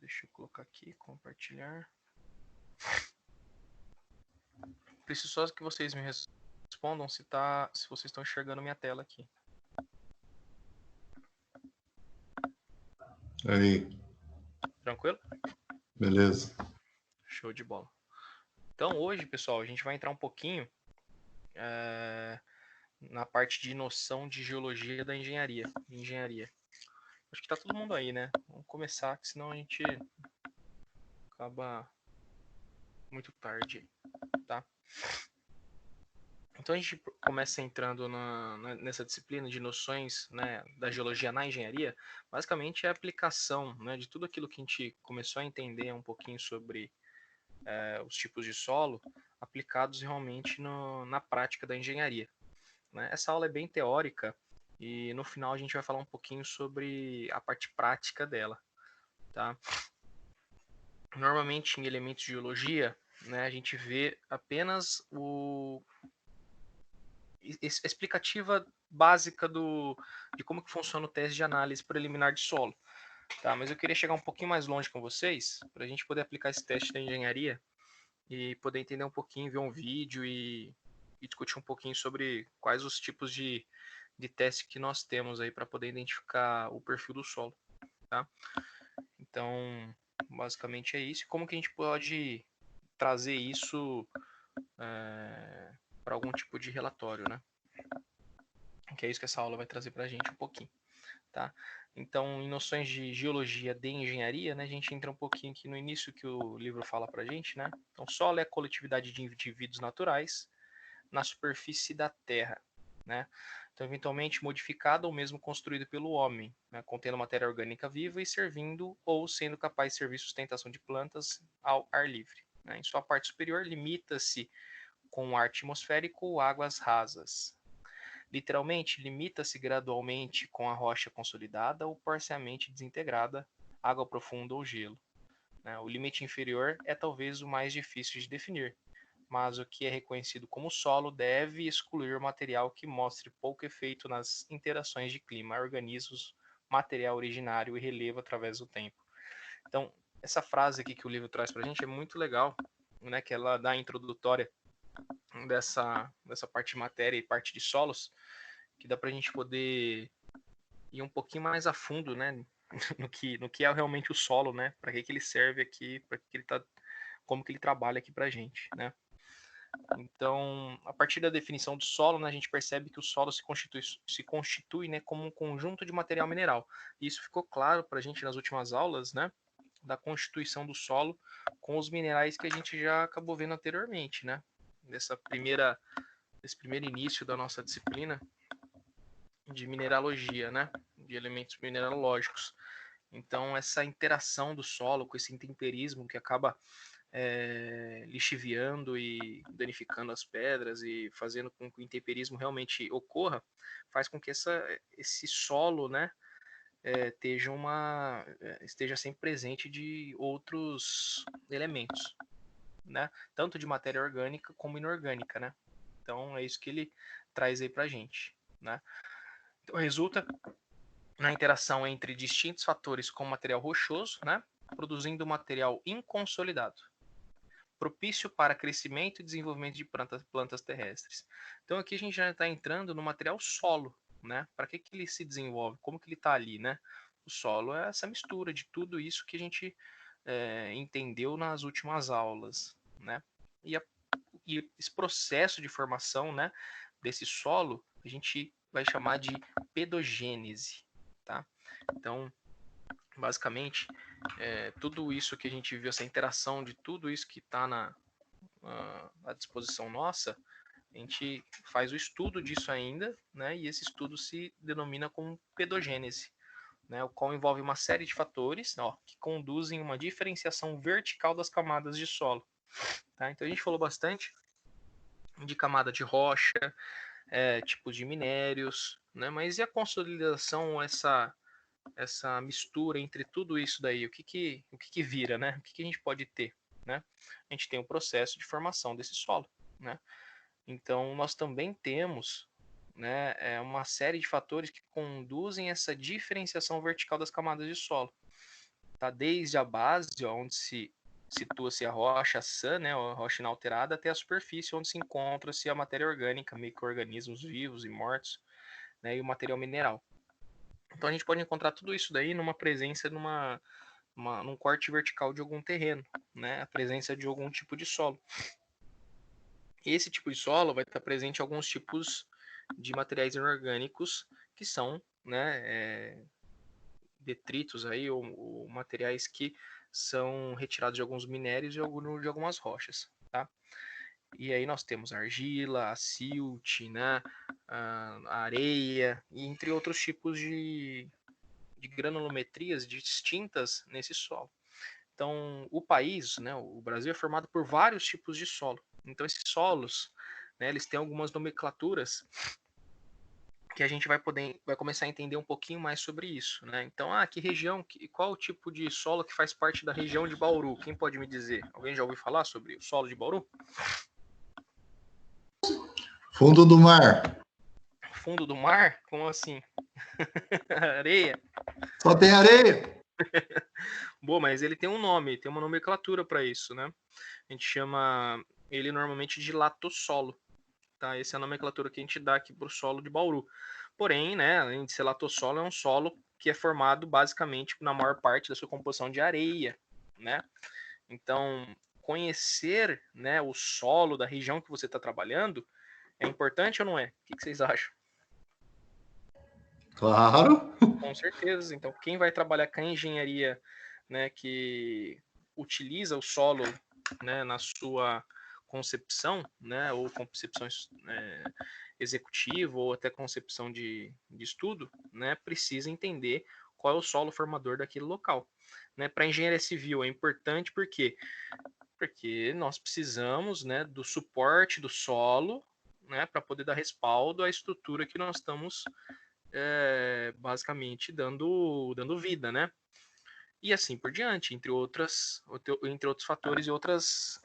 Deixa eu colocar aqui, compartilhar. Preciso só que vocês me respondam se vocês estão enxergando minha tela aqui. Aí, Tranquilo? beleza. Show de bola. Então hoje, pessoal, a gente vai entrar um pouquinho na parte de noção de geologia da engenharia. Acho que tá todo mundo aí, né? Vamos começar, que senão a gente acaba muito tarde, tá? Então a gente começa entrando nessa disciplina de noções, né, da geologia na engenharia. Basicamente é a aplicação, né, de tudo aquilo que a gente começou a entender um pouquinho sobre os tipos de solo, aplicados realmente na prática da engenharia, né? Essa aula é bem teórica e no final a gente vai falar um pouquinho sobre a parte prática dela, tá? Normalmente em elementos de geologia, né, a gente vê apenas a explicativa básica de como que funciona o teste de análise preliminar de solo, tá? Mas eu queria chegar um pouquinho mais longe com vocês, para a gente poder aplicar esse teste da engenharia e poder entender um pouquinho, ver um vídeo e discutir um pouquinho sobre quais os tipos de teste que nós temos aí para poder identificar o perfil do solo, tá? Então, basicamente é isso. Como que a gente pode trazer isso para algum tipo de relatório, né? Que é isso que essa aula vai trazer para a gente um pouquinho, tá? Então, em noções de geologia de engenharia, né, a gente entra um pouquinho aqui no início que o livro fala para a gente, né? Então, solo é a coletividade de indivíduos naturais na superfície da Terra, né? Então, eventualmente modificado ou mesmo construído pelo homem, né, contendo matéria orgânica viva e servindo ou sendo capaz de servir sustentação de plantas ao ar livre, né? Em sua parte superior, limita-se com o ar atmosférico ou águas rasas. Literalmente, limita-se gradualmente com a rocha consolidada ou parcialmente desintegrada, água profunda ou gelo, né? O limite inferior é talvez o mais difícil de definir, mas o que é reconhecido como solo deve excluir material que mostre pouco efeito nas interações de clima, organismos, material originário e relevo através do tempo. Então, essa frase aqui que o livro traz para a gente é muito legal, né, que ela dá a introdutória dessa parte de matéria e parte de solos, que dá para a gente poder ir um pouquinho mais a fundo, né, no que é realmente o solo, né, para que ele serve aqui, para que ele tá, como que ele trabalha aqui para a gente, né. Então, a partir da definição do solo, né, a gente percebe que o solo se constitui, né, como um conjunto de material mineral. E isso ficou claro para a gente nas últimas aulas, né, da constituição do solo com os minerais que a gente já acabou vendo anteriormente, né, nesse primeiro início da nossa disciplina de mineralogia, né, de elementos mineralógicos. Então, essa interação do solo com esse intemperismo que acaba lixiviando e danificando as pedras e fazendo com que o intemperismo realmente ocorra, faz com que esse solo, né, esteja sempre presente de outros elementos, né, tanto de matéria orgânica como inorgânica, né. Então é isso que ele traz aí pra gente, né. Então resulta na interação entre distintos fatores com material rochoso, né, produzindo material inconsolidado, propício para crescimento e desenvolvimento de plantas terrestres. Então aqui a gente já está entrando no material solo, né? Para que ele se desenvolve? Como que ele está ali, né? O solo é essa mistura de tudo isso que a gente entendeu nas últimas aulas, né? E, e esse processo de formação, né, desse solo, a gente vai chamar de pedogênese, tá? Então, basicamente, tudo isso que a gente viu, essa interação de tudo isso que está à disposição nossa, a gente faz o estudo disso ainda, né? E esse estudo se denomina como pedogênese, né? O qual envolve uma série de fatores, ó, que conduzem uma diferenciação vertical das camadas de solo, tá? Então a gente falou bastante de camada de rocha, tipos de minérios, né? Mas e a consolidação, essa mistura entre tudo isso daí, o que vira, né? O que a gente pode ter, né? A gente tem o processo de formação desse solo, né? Então, nós também temos, né, uma série de fatores que conduzem essa diferenciação vertical das camadas de solo. tá? Desde a base, ó, onde situa-se a rocha sã, né, a rocha inalterada, até a superfície, onde se encontra-se a matéria orgânica, micro-organismos vivos e mortos, né, e o material mineral. Então a gente pode encontrar tudo isso daí numa presença, num corte vertical de algum terreno, né, a presença de algum tipo de solo. Esse tipo de solo vai estar presente em alguns tipos de materiais inorgânicos que são, né, detritos aí, ou materiais que são retirados de alguns minérios e de algumas rochas, tá? E aí nós temos a argila, a silt, né, a areia, e entre outros tipos de granulometrias distintas nesse solo. Então, o país, né, o Brasil, é formado por vários tipos de solo. Então, esses solos, né, eles têm algumas nomenclaturas que a gente vai começar a entender um pouquinho mais sobre isso, né? Então, que região, qual o tipo de solo que faz parte da região de Bauru? Quem pode me dizer? Alguém já ouviu falar sobre o solo de Bauru? Fundo do mar. Fundo do mar? Como assim? Areia? Só tem areia. Boa, mas ele tem um nome, tem uma nomenclatura para isso, né? A gente chama ele normalmente de latossolo, tá? Essa é a nomenclatura que a gente dá aqui para o solo de Bauru. Porém, né, além de ser latossolo, é um solo que é formado basicamente na maior parte da sua composição de areia, né? Então, conhecer, né, o solo da região que você está trabalhando é importante ou não é? O que vocês acham? Claro. Com certeza. Então, quem vai trabalhar com a engenharia, né, que utiliza o solo, né, na sua concepção, né, ou concepção executiva, ou até concepção de estudo, né, precisa entender qual é o solo formador daquele local. Né? Para a engenharia civil é importante porque nós precisamos, né, do suporte do solo, né, para poder dar respaldo à estrutura que nós estamos basicamente dando vida, né? E assim por diante, entre outros fatores e outras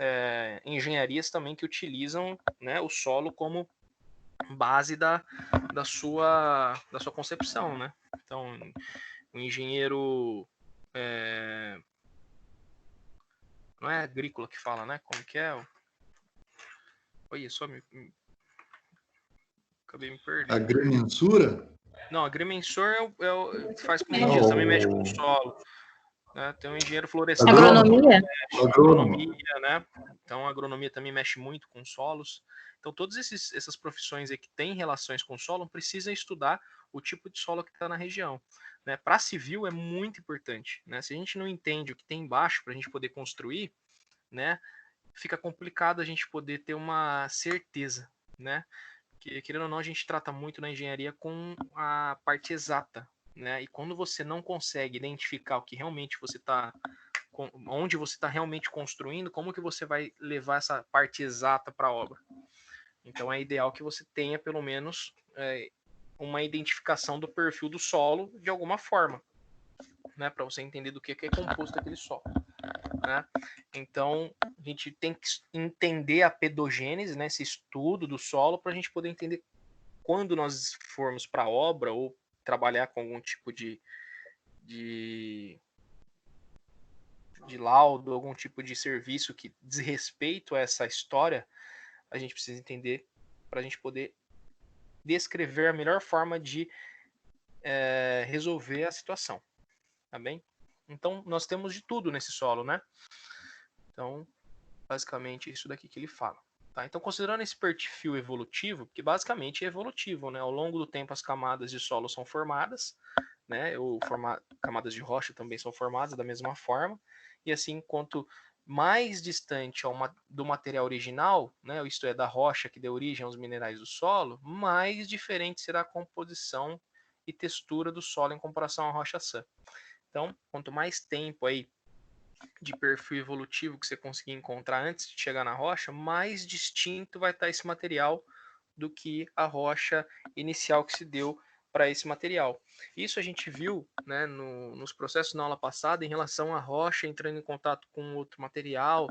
engenharias também que utilizam, né, o solo como base da sua concepção, né? Então, o engenheiro não é agrícola que fala, né? Como que é? Olha só, acabei me perdendo. Agrimensura? Não, agrimensor faz com medidas, também mexe com o solo. Né? Tem um engenheiro florestal. Agronomia? Agronomia, né? Então, a agronomia também mexe muito com solos. Então, todas essas profissões aí que têm relações com o solo precisam estudar o tipo de solo que está na região. Né? Para civil é muito importante. Né? Se a gente não entende o que tem embaixo para a gente poder construir, né, fica complicado a gente poder ter uma certeza. Né? Que, querendo ou não, a gente trata muito na engenharia com a parte exata. Né? E quando você não consegue identificar o que realmente você está, onde você está realmente construindo, como que você vai levar essa parte exata para a obra? Então é ideal que você tenha pelo menos uma identificação do perfil do solo de alguma forma, né, para você entender do que é composto aquele solo. Né? Então a gente tem que entender a pedogênese, né, esse estudo do solo, para a gente poder entender quando nós formos para a obra ou trabalhar com algum tipo de laudo, algum tipo de serviço que diz respeito a essa história, a gente precisa entender para a gente poder descrever a melhor forma de resolver a situação, tá bem? Então, nós temos de tudo nesse solo, né? Então, basicamente, isso daqui que ele fala. Tá? Então, considerando esse perfil evolutivo, que basicamente é evolutivo, né? Ao longo do tempo, as camadas de solo são formadas, né? Camadas de rocha também são formadas da mesma forma, e assim, quanto mais distante do material original, né, isto é, da rocha que deu origem aos minerais do solo, mais diferente será a composição e textura do solo em comparação à rocha sã. Então, quanto mais tempo aí de perfil evolutivo que você conseguir encontrar antes de chegar na rocha, mais distinto vai estar esse material do que a rocha inicial que se deu para esse material. Isso a gente viu, né, nos processos na aula passada em relação à rocha entrando em contato com outro material,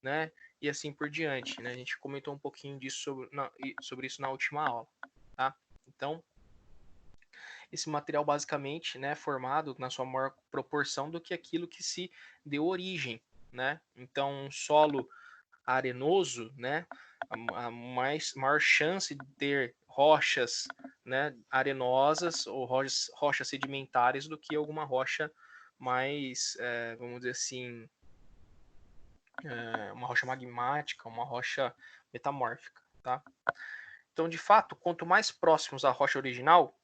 né, e assim por diante. Né? A gente comentou um pouquinho disso sobre isso na última aula. Tá? Então, esse material basicamente, né, formado na sua maior proporção do que aquilo que se deu origem, né? Então, um solo arenoso, né, a maior chance de ter rochas, né, arenosas ou rochas sedimentares do que alguma rocha mais, vamos dizer assim, uma rocha magmática, uma rocha metamórfica, tá? Então, de fato, quanto mais próximos à rocha original,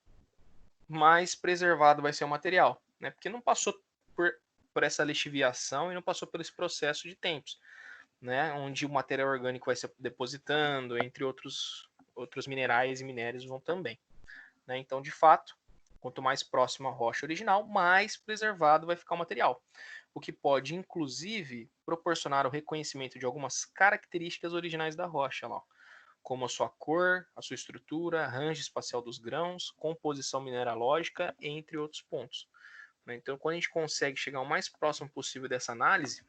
mais preservado vai ser o material, né? Porque não passou por essa lixiviação e não passou por esse processo de tempos, né? Onde o material orgânico vai se depositando, entre outros minerais e minérios vão também, né? Então, de fato, quanto mais próximo à rocha original, mais preservado vai ficar o material, o que pode, inclusive, proporcionar o reconhecimento de algumas características originais da rocha, lá, como a sua cor, a sua estrutura, range espacial dos grãos, composição mineralógica, entre outros pontos. Então, quando a gente consegue chegar o mais próximo possível dessa análise,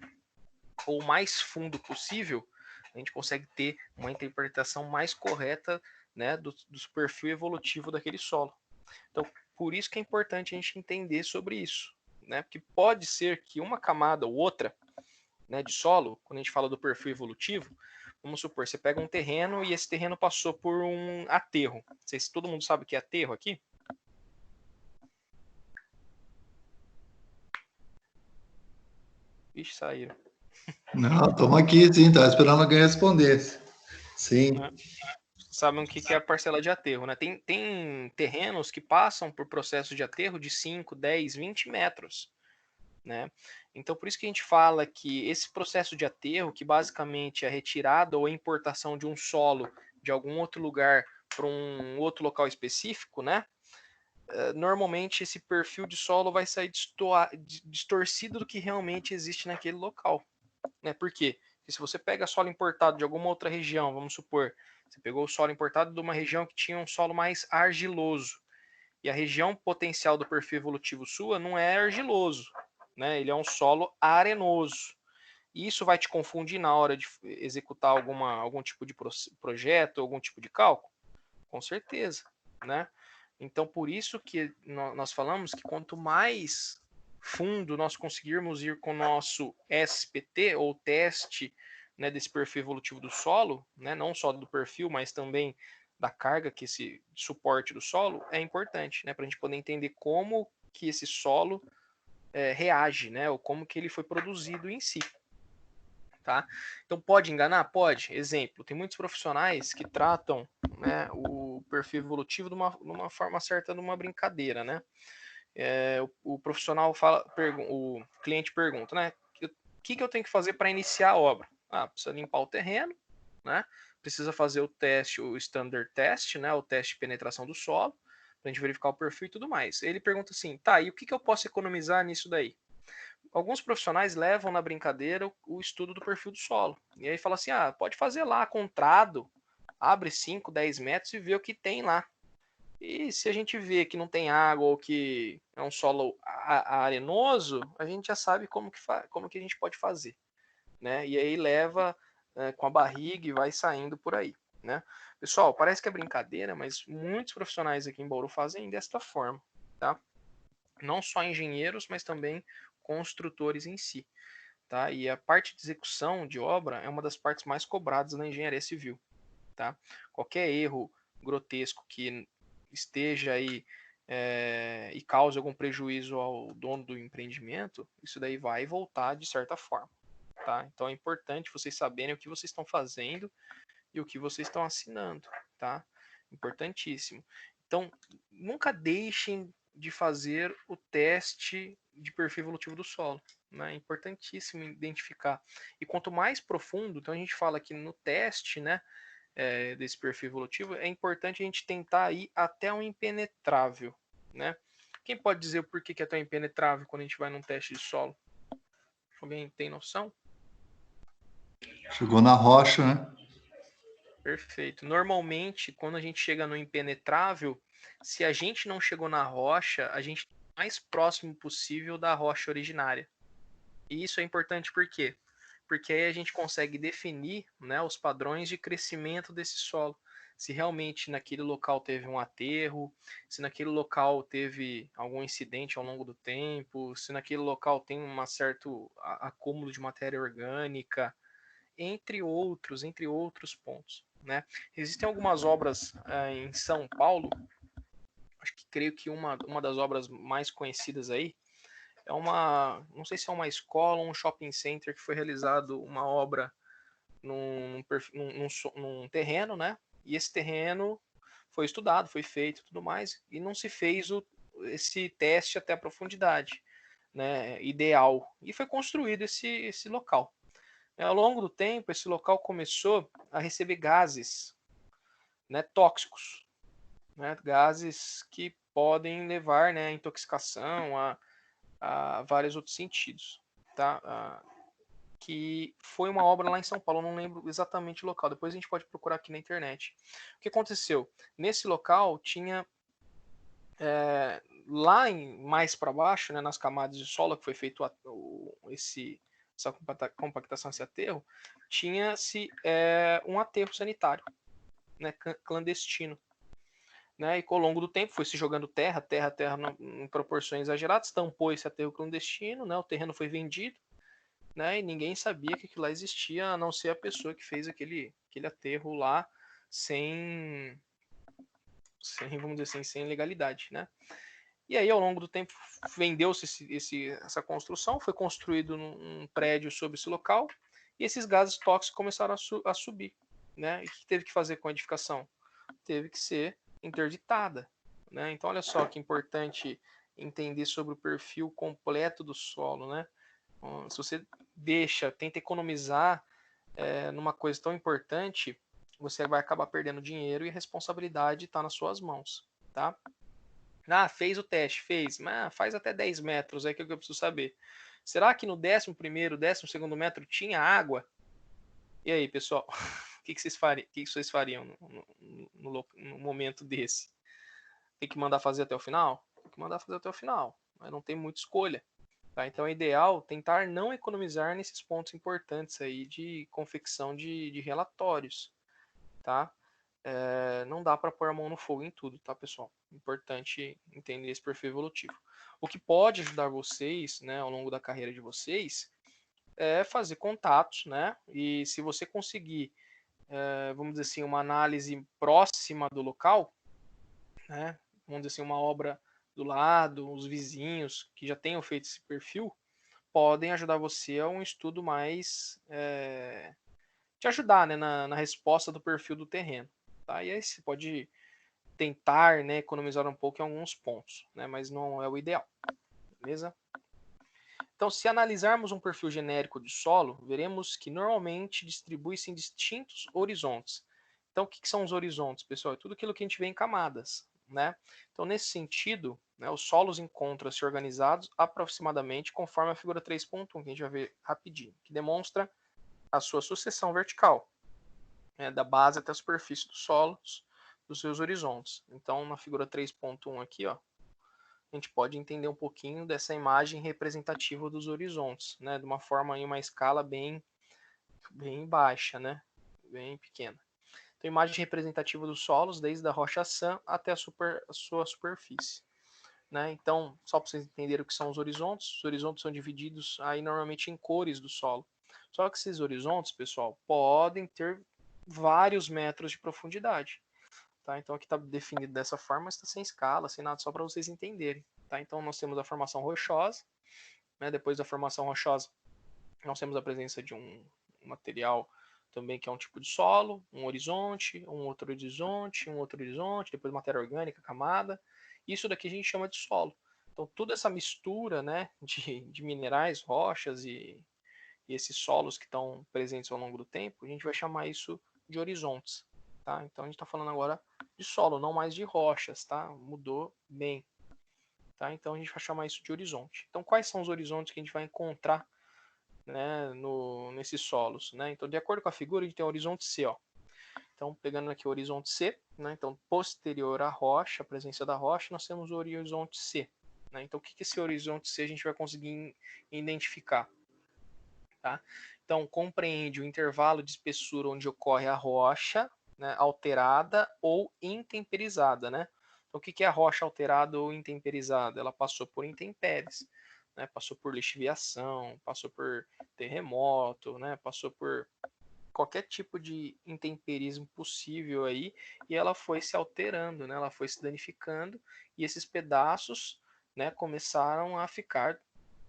ou o mais fundo possível, a gente consegue ter uma interpretação mais correta, né, do perfil evolutivo daquele solo. Então, por isso que é importante a gente entender sobre isso, né? Porque pode ser que uma camada ou outra, né, de solo, quando a gente fala do perfil evolutivo, vamos supor, você pega um terreno e esse terreno passou por um aterro. Não sei se todo mundo sabe o que é aterro aqui. Ixi, saíram. Não, estamos aqui, sim, estava esperando alguém respondesse. Sim. Né? Sabem o que é a parcela de aterro, né? Tem terrenos que passam por processo de aterro de 5, 10, 20 metros, né? Então, por isso que a gente fala que esse processo de aterro, que basicamente é a retirada ou a importação de um solo de algum outro lugar para um outro local específico, né? Normalmente esse perfil de solo vai sair distorcido do que realmente existe naquele local, né? Por quê? Porque se você pega solo importado de alguma outra região, vamos supor, você pegou o solo importado de uma região que tinha um solo mais argiloso, e a região potencial do perfil evolutivo sua não é argiloso, né? Ele é um solo arenoso. E isso vai te confundir na hora de executar algum tipo de projeto, algum tipo de cálculo? Com certeza, né? Então, por isso que nós falamos que quanto mais fundo nós conseguirmos ir com o nosso SPT, ou teste, né, desse perfil evolutivo do solo, né, não só do perfil, mas também da carga que esse suporte do solo, é importante, né, para a gente poder entender como que esse solo reage, né, ou como que ele foi produzido em si. Tá? Então pode enganar? Pode. Exemplo, tem muitos profissionais que tratam, né, o perfil evolutivo de uma forma certa, de uma brincadeira, né? O profissional fala, o cliente pergunta, né? O que eu tenho que fazer para iniciar a obra? Ah, precisa limpar o terreno, né? Precisa fazer o teste, o standard test, né? O teste de penetração do solo, para a gente verificar o perfil e tudo mais. Ele pergunta assim, tá, e o que eu posso economizar nisso daí? Alguns profissionais levam na brincadeira o estudo do perfil do solo. E aí fala assim, pode fazer lá com trado, abre 5, 10 metros e vê o que tem lá. E se a gente vê que não tem água ou que é um solo arenoso, a gente já sabe como que a gente pode fazer, né? E aí leva com a barriga e vai saindo por aí, né? Pessoal, parece que é brincadeira, mas muitos profissionais aqui em Bauru fazem desta forma, tá? Não só engenheiros, mas também construtores em si, tá? E a parte de execução de obra é uma das partes mais cobradas na engenharia civil, tá? Qualquer erro grotesco que esteja aí e cause algum prejuízo ao dono do empreendimento, isso daí vai voltar de certa forma, tá? Então é importante vocês saberem o que vocês estão fazendo e o que vocês estão assinando, tá? Importantíssimo. Então, nunca deixem de fazer o teste de perfil evolutivo do solo. Né? É importantíssimo identificar. E quanto mais profundo, então a gente fala que no teste, né, desse perfil evolutivo, é importante a gente tentar ir até um impenetrável. Né? Quem pode dizer o porquê que é tão impenetrável quando a gente vai num teste de solo? Alguém tem noção? Chegou na rocha, né? Perfeito. Normalmente, quando a gente chega no impenetrável, se a gente não chegou na rocha, a gente está mais próximo possível da rocha originária. E isso é importante por quê? Porque aí a gente consegue definir, né, os padrões de crescimento desse solo. se realmente naquele local teve um aterro, se naquele local teve algum incidente ao longo do tempo, se naquele local tem um certo acúmulo de matéria orgânica, entre outros pontos, né? Existem algumas obras em São Paulo, acho que creio que uma das obras mais conhecidas aí é não sei se é uma escola ou um shopping center que foi realizado uma obra num terreno, né? E esse terreno foi estudado, foi feito tudo mais, e não se fez esse teste até a profundidade, né, ideal. E foi construído esse local. Ao longo do tempo, esse local começou a receber gases, né, tóxicos, né, gases que podem levar, né, à intoxicação, a vários outros sentidos. Tá? Que foi uma obra lá em São Paulo, eu não lembro exatamente o local, depois a gente pode procurar aqui na internet. O que aconteceu? Nesse local tinha lá mais para baixo, né, nas camadas de solo que foi feito essa compactação, esse aterro, tinha-se um aterro sanitário, né, clandestino. Né, e ao longo do tempo foi se jogando terra em proporções exageradas, tampou esse aterro clandestino, né, o terreno foi vendido, né, e ninguém sabia que aquilo lá existia, a não ser a pessoa que fez aquele aterro lá sem, vamos dizer assim, sem legalidade, né. E aí, ao longo do tempo, vendeu-se essa construção, foi construído um prédio sobre esse local, e esses gases tóxicos começaram a subir, né. E o que teve que fazer com a edificação? Teve que ser interditada, né. Então, olha só que importante entender sobre o perfil completo do solo, né. Se você tenta economizar numa coisa tão importante, você vai acabar perdendo dinheiro e a responsabilidade está nas suas mãos, tá? Ah, fez o teste, fez. Mas faz até 10 metros, é que eu preciso saber. Será que no 11º, 12º metro tinha água? E aí, pessoal? O que vocês fariam no momento desse? Tem que mandar fazer até o final? Tem que mandar fazer até o final. Mas não tem muita escolha. Tá? Então é ideal tentar não economizar nesses pontos importantes aí de confecção de relatórios. Tá? Não dá para pôr a mão no fogo em tudo, tá, pessoal? Importante entender esse perfil evolutivo. O que pode ajudar vocês, né, ao longo da carreira de vocês, é fazer contatos, né? E se você conseguir, vamos dizer assim, uma análise próxima do local, né? Vamos dizer assim, uma obra do lado, os vizinhos que já tenham feito esse perfil, podem ajudar você a um estudo mais te ajudar, né, na resposta do perfil do terreno. Tá? E aí você pode tentar, né, economizar um pouco em alguns pontos, né, mas não é o ideal, beleza? Então, se analisarmos um perfil genérico de solo, veremos que normalmente distribui-se em distintos horizontes. Então, o que são os horizontes, pessoal? É tudo aquilo que a gente vê em camadas, né? Então, nesse sentido, né, os solos encontram-se organizados aproximadamente conforme a figura 3.1, que a gente vai ver rapidinho, que demonstra a sua sucessão vertical, né, da base até a superfície dos solos, dos seus horizontes. Então, na figura 3.1 aqui, ó, a gente pode entender um pouquinho dessa imagem representativa dos horizontes, né, de uma forma em uma escala bem baixa, né, bem pequena. Então, imagem representativa dos solos, desde a rocha sã até a sua superfície. Né? Então, só para vocês entenderem o que são os horizontes são divididos aí normalmente em cores do solo. Só que esses horizontes, pessoal, podem ter vários metros de profundidade. Tá? Então aqui está definido dessa forma, mas está sem escala, sem nada, só para vocês entenderem. Tá? Então nós temos a formação rochosa, né? Depois da formação rochosa, nós temos a presença de um material também que é um tipo de solo, um horizonte, um outro horizonte, depois matéria orgânica, camada. Isso daqui a gente chama de solo. Então toda essa mistura, né, de minerais, rochas e esses solos que estão presentes ao longo do tempo, a gente vai chamar isso de horizontes. Tá? Então a gente está falando agora de solo, não mais de rochas, tá? Mudou bem. Tá? Então a gente vai chamar isso de horizonte. Então quais são os horizontes que a gente vai encontrar, né, nesses solos? Né? Então de acordo com a figura a gente tem o horizonte C. Ó. Então pegando aqui o horizonte C, né? Então posterior à rocha, a presença da rocha, nós temos o horizonte C. Né? Então o que esse horizonte C a gente vai conseguir identificar? Tá? Então compreende o intervalo de espessura onde ocorre a rocha, né, alterada ou intemperizada, né? Então, o que é a rocha alterada ou intemperizada? Ela passou por intempéries, né? Passou por lixiviação, passou por terremoto, né? Passou por qualquer tipo de intemperismo possível aí, e ela foi se alterando, né? Ela foi se danificando, e esses pedaços, né, começaram a ficar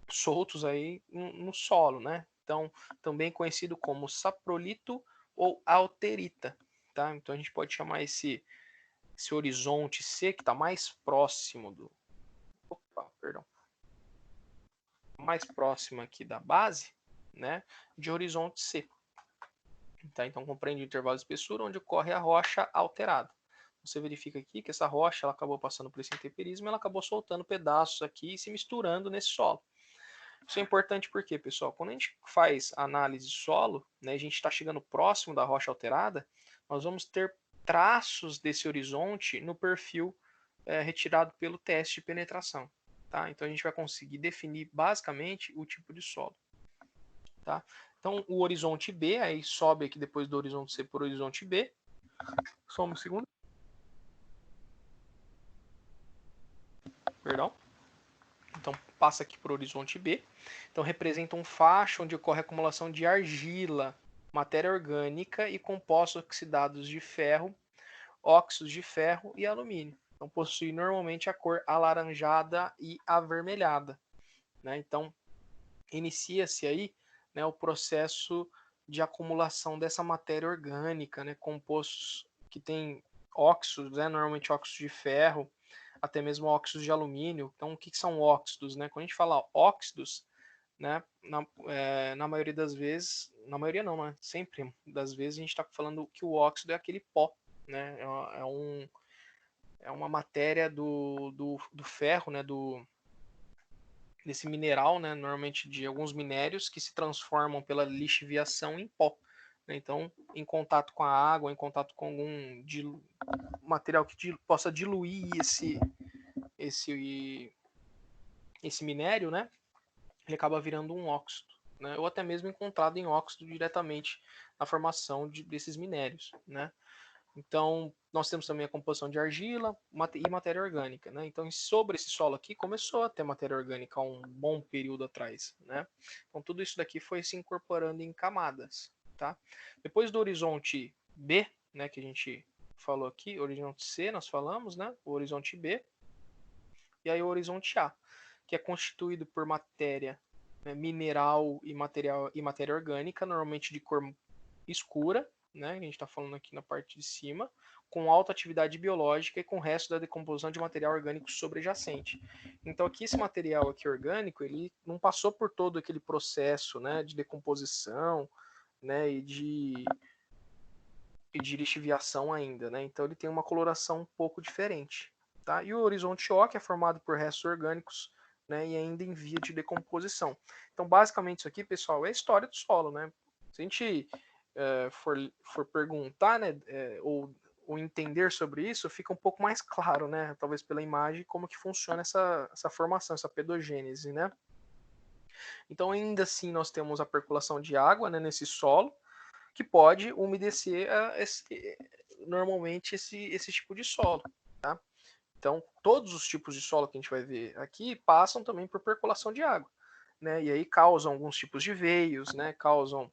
soltos aí no solo, né? Então, também conhecido como saprolito ou alterita, tá? Então a gente pode chamar esse horizonte C que está mais próximo mais próximo aqui da base, né, de horizonte C. Tá? Então compreende o intervalo de espessura onde ocorre a rocha alterada. Você verifica aqui que essa rocha ela acabou passando por esse intemperismo e ela acabou soltando pedaços aqui e se misturando nesse solo. Isso é importante porque, pessoal, quando a gente faz análise de solo, né, a gente está chegando próximo da rocha alterada, nós vamos ter traços desse horizonte no perfil retirado pelo teste de penetração. Tá? Então a gente vai conseguir definir basicamente o tipo de solo. Tá? Então o horizonte B, aí sobe aqui depois do horizonte C por horizonte B. Só um segundo. Perdão. Então passa aqui por horizonte B. Então representa um facho onde ocorre a acumulação de argila, matéria orgânica e compostos oxidados de ferro, óxidos de ferro e alumínio. Então possui normalmente a cor alaranjada e avermelhada, né? Então inicia-se aí, né, o processo de acumulação dessa matéria orgânica, né, compostos que tem óxidos, né, normalmente óxidos de ferro, até mesmo óxidos de alumínio. Então, o que são óxidos? Né? Quando a gente fala óxidos, né, na maioria das vezes, na maioria não, né, sempre das vezes a gente está falando que o óxido é aquele pó, né, é uma matéria do ferro, né, desse mineral, né, normalmente de alguns minérios que se transformam pela lixiviação em pó. Né? Então, em contato com a água, em contato com algum material que possa diluir esse minério, né, ele acaba virando um óxido, né, ou até mesmo encontrado em óxido diretamente na formação desses minérios, né. Então, nós temos também a composição de argila e matéria orgânica, né? Então, sobre esse solo aqui, começou a ter matéria orgânica há um bom período atrás, né? Então, tudo isso daqui foi se incorporando em camadas, tá? Depois do horizonte B, né, que a gente falou aqui, horizonte C nós falamos, né? O horizonte B, e aí o horizonte A, que é constituído por matéria, né, mineral e matéria orgânica, normalmente de cor escura, né, a gente está falando aqui na parte de cima, com alta atividade biológica e com o resto da decomposição de material orgânico sobrejacente. Então aqui esse material aqui orgânico, ele não passou por todo aquele processo, né, de decomposição, né, e de lixiviação ainda, né? Então ele tem uma coloração um pouco diferente, tá? E o horizonte O, que é formado por restos orgânicos, né, e ainda em via de decomposição. Então basicamente isso aqui, pessoal, é a história do solo, né? Se a gente for perguntar, né, ou entender sobre isso, fica um pouco mais claro, né, talvez pela imagem, como que funciona essa formação, essa pedogênese, né. Então, ainda assim, nós temos a percolação de água, né, nesse solo, que pode umedecer normalmente esse tipo de solo, tá? Então, todos os tipos de solo que a gente vai ver aqui passam também por percolação de água, né, e aí causam alguns tipos de veios, né, causam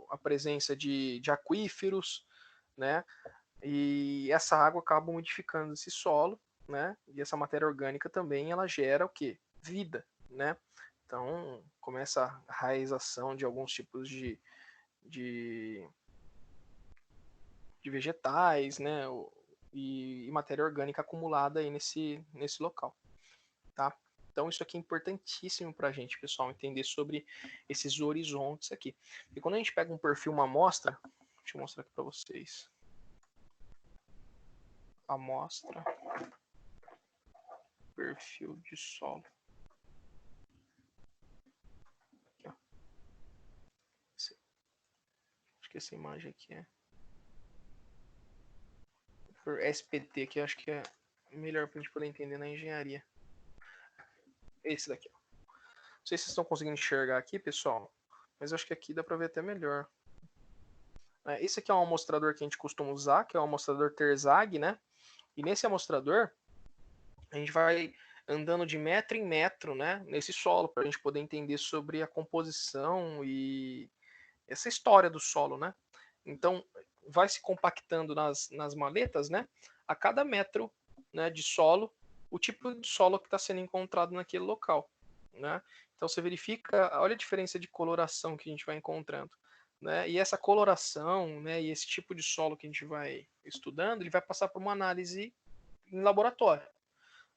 a presença de aquíferos, né? E essa água acaba modificando esse solo, né? E essa matéria orgânica também ela gera o quê? Vida, né? Então começa a raização de alguns tipos de, de vegetais, né? E matéria orgânica acumulada aí nesse local, tá? Então isso aqui é importantíssimo para a gente, pessoal, entender sobre esses horizontes aqui. E quando a gente pega um perfil, uma amostra, deixa eu mostrar aqui para vocês. Amostra, perfil de solo. Aqui, ó. Acho que essa imagem aqui é por SPT, que eu acho que é melhor para a gente poder entender na engenharia. Esse daqui, ó. Não sei se vocês estão conseguindo enxergar aqui, pessoal, mas eu acho que aqui dá para ver até melhor. Esse aqui é um amostrador que a gente costuma usar, que é o amostrador Terzagh, né? E nesse amostrador, a gente vai andando de metro em metro, né, nesse solo, para a gente poder entender sobre a composição e essa história do solo, né? Então, vai se compactando nas maletas, né? A cada metro, né, de solo, o tipo de solo que está sendo encontrado naquele local, né? Então, você verifica, olha a diferença de coloração que a gente vai encontrando, né? E essa coloração, né, e esse tipo de solo que a gente vai estudando, ele vai passar por uma análise em laboratório,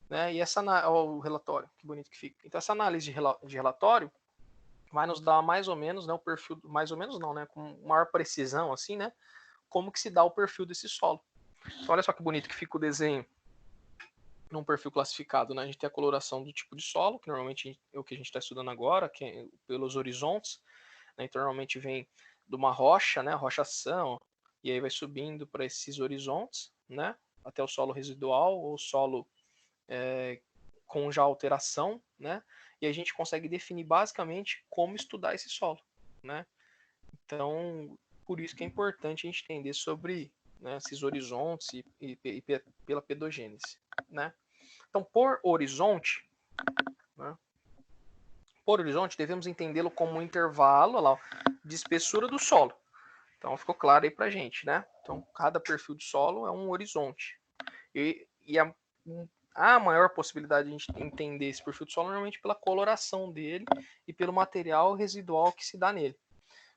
né? E essa o relatório, que bonito que fica. Então, essa análise de relatório vai nos dar mais ou menos, né, o perfil, mais ou menos não, né, com maior precisão, assim, né, como que se dá o perfil desse solo. Então, olha só que bonito que fica o desenho num perfil classificado, né? A gente tem a coloração do tipo de solo, que normalmente é o que a gente está estudando agora, que é pelos horizontes, né? Então, normalmente vem de uma rocha, né, rochação, e aí vai subindo para esses horizontes, né, até o solo residual ou solo com já alteração, né? E a gente consegue definir basicamente como estudar esse solo, né? Então, por isso que é importante a gente entender sobre, né, esses horizontes e pela pedogênese, né? Então, né, por horizonte devemos entendê-lo como um intervalo lá, de espessura do solo. Então, ficou claro aí pra gente, né? Então, cada perfil de solo é um horizonte. E a maior possibilidade de a gente entender esse perfil de solo normalmente pela coloração dele e pelo material residual que se dá nele.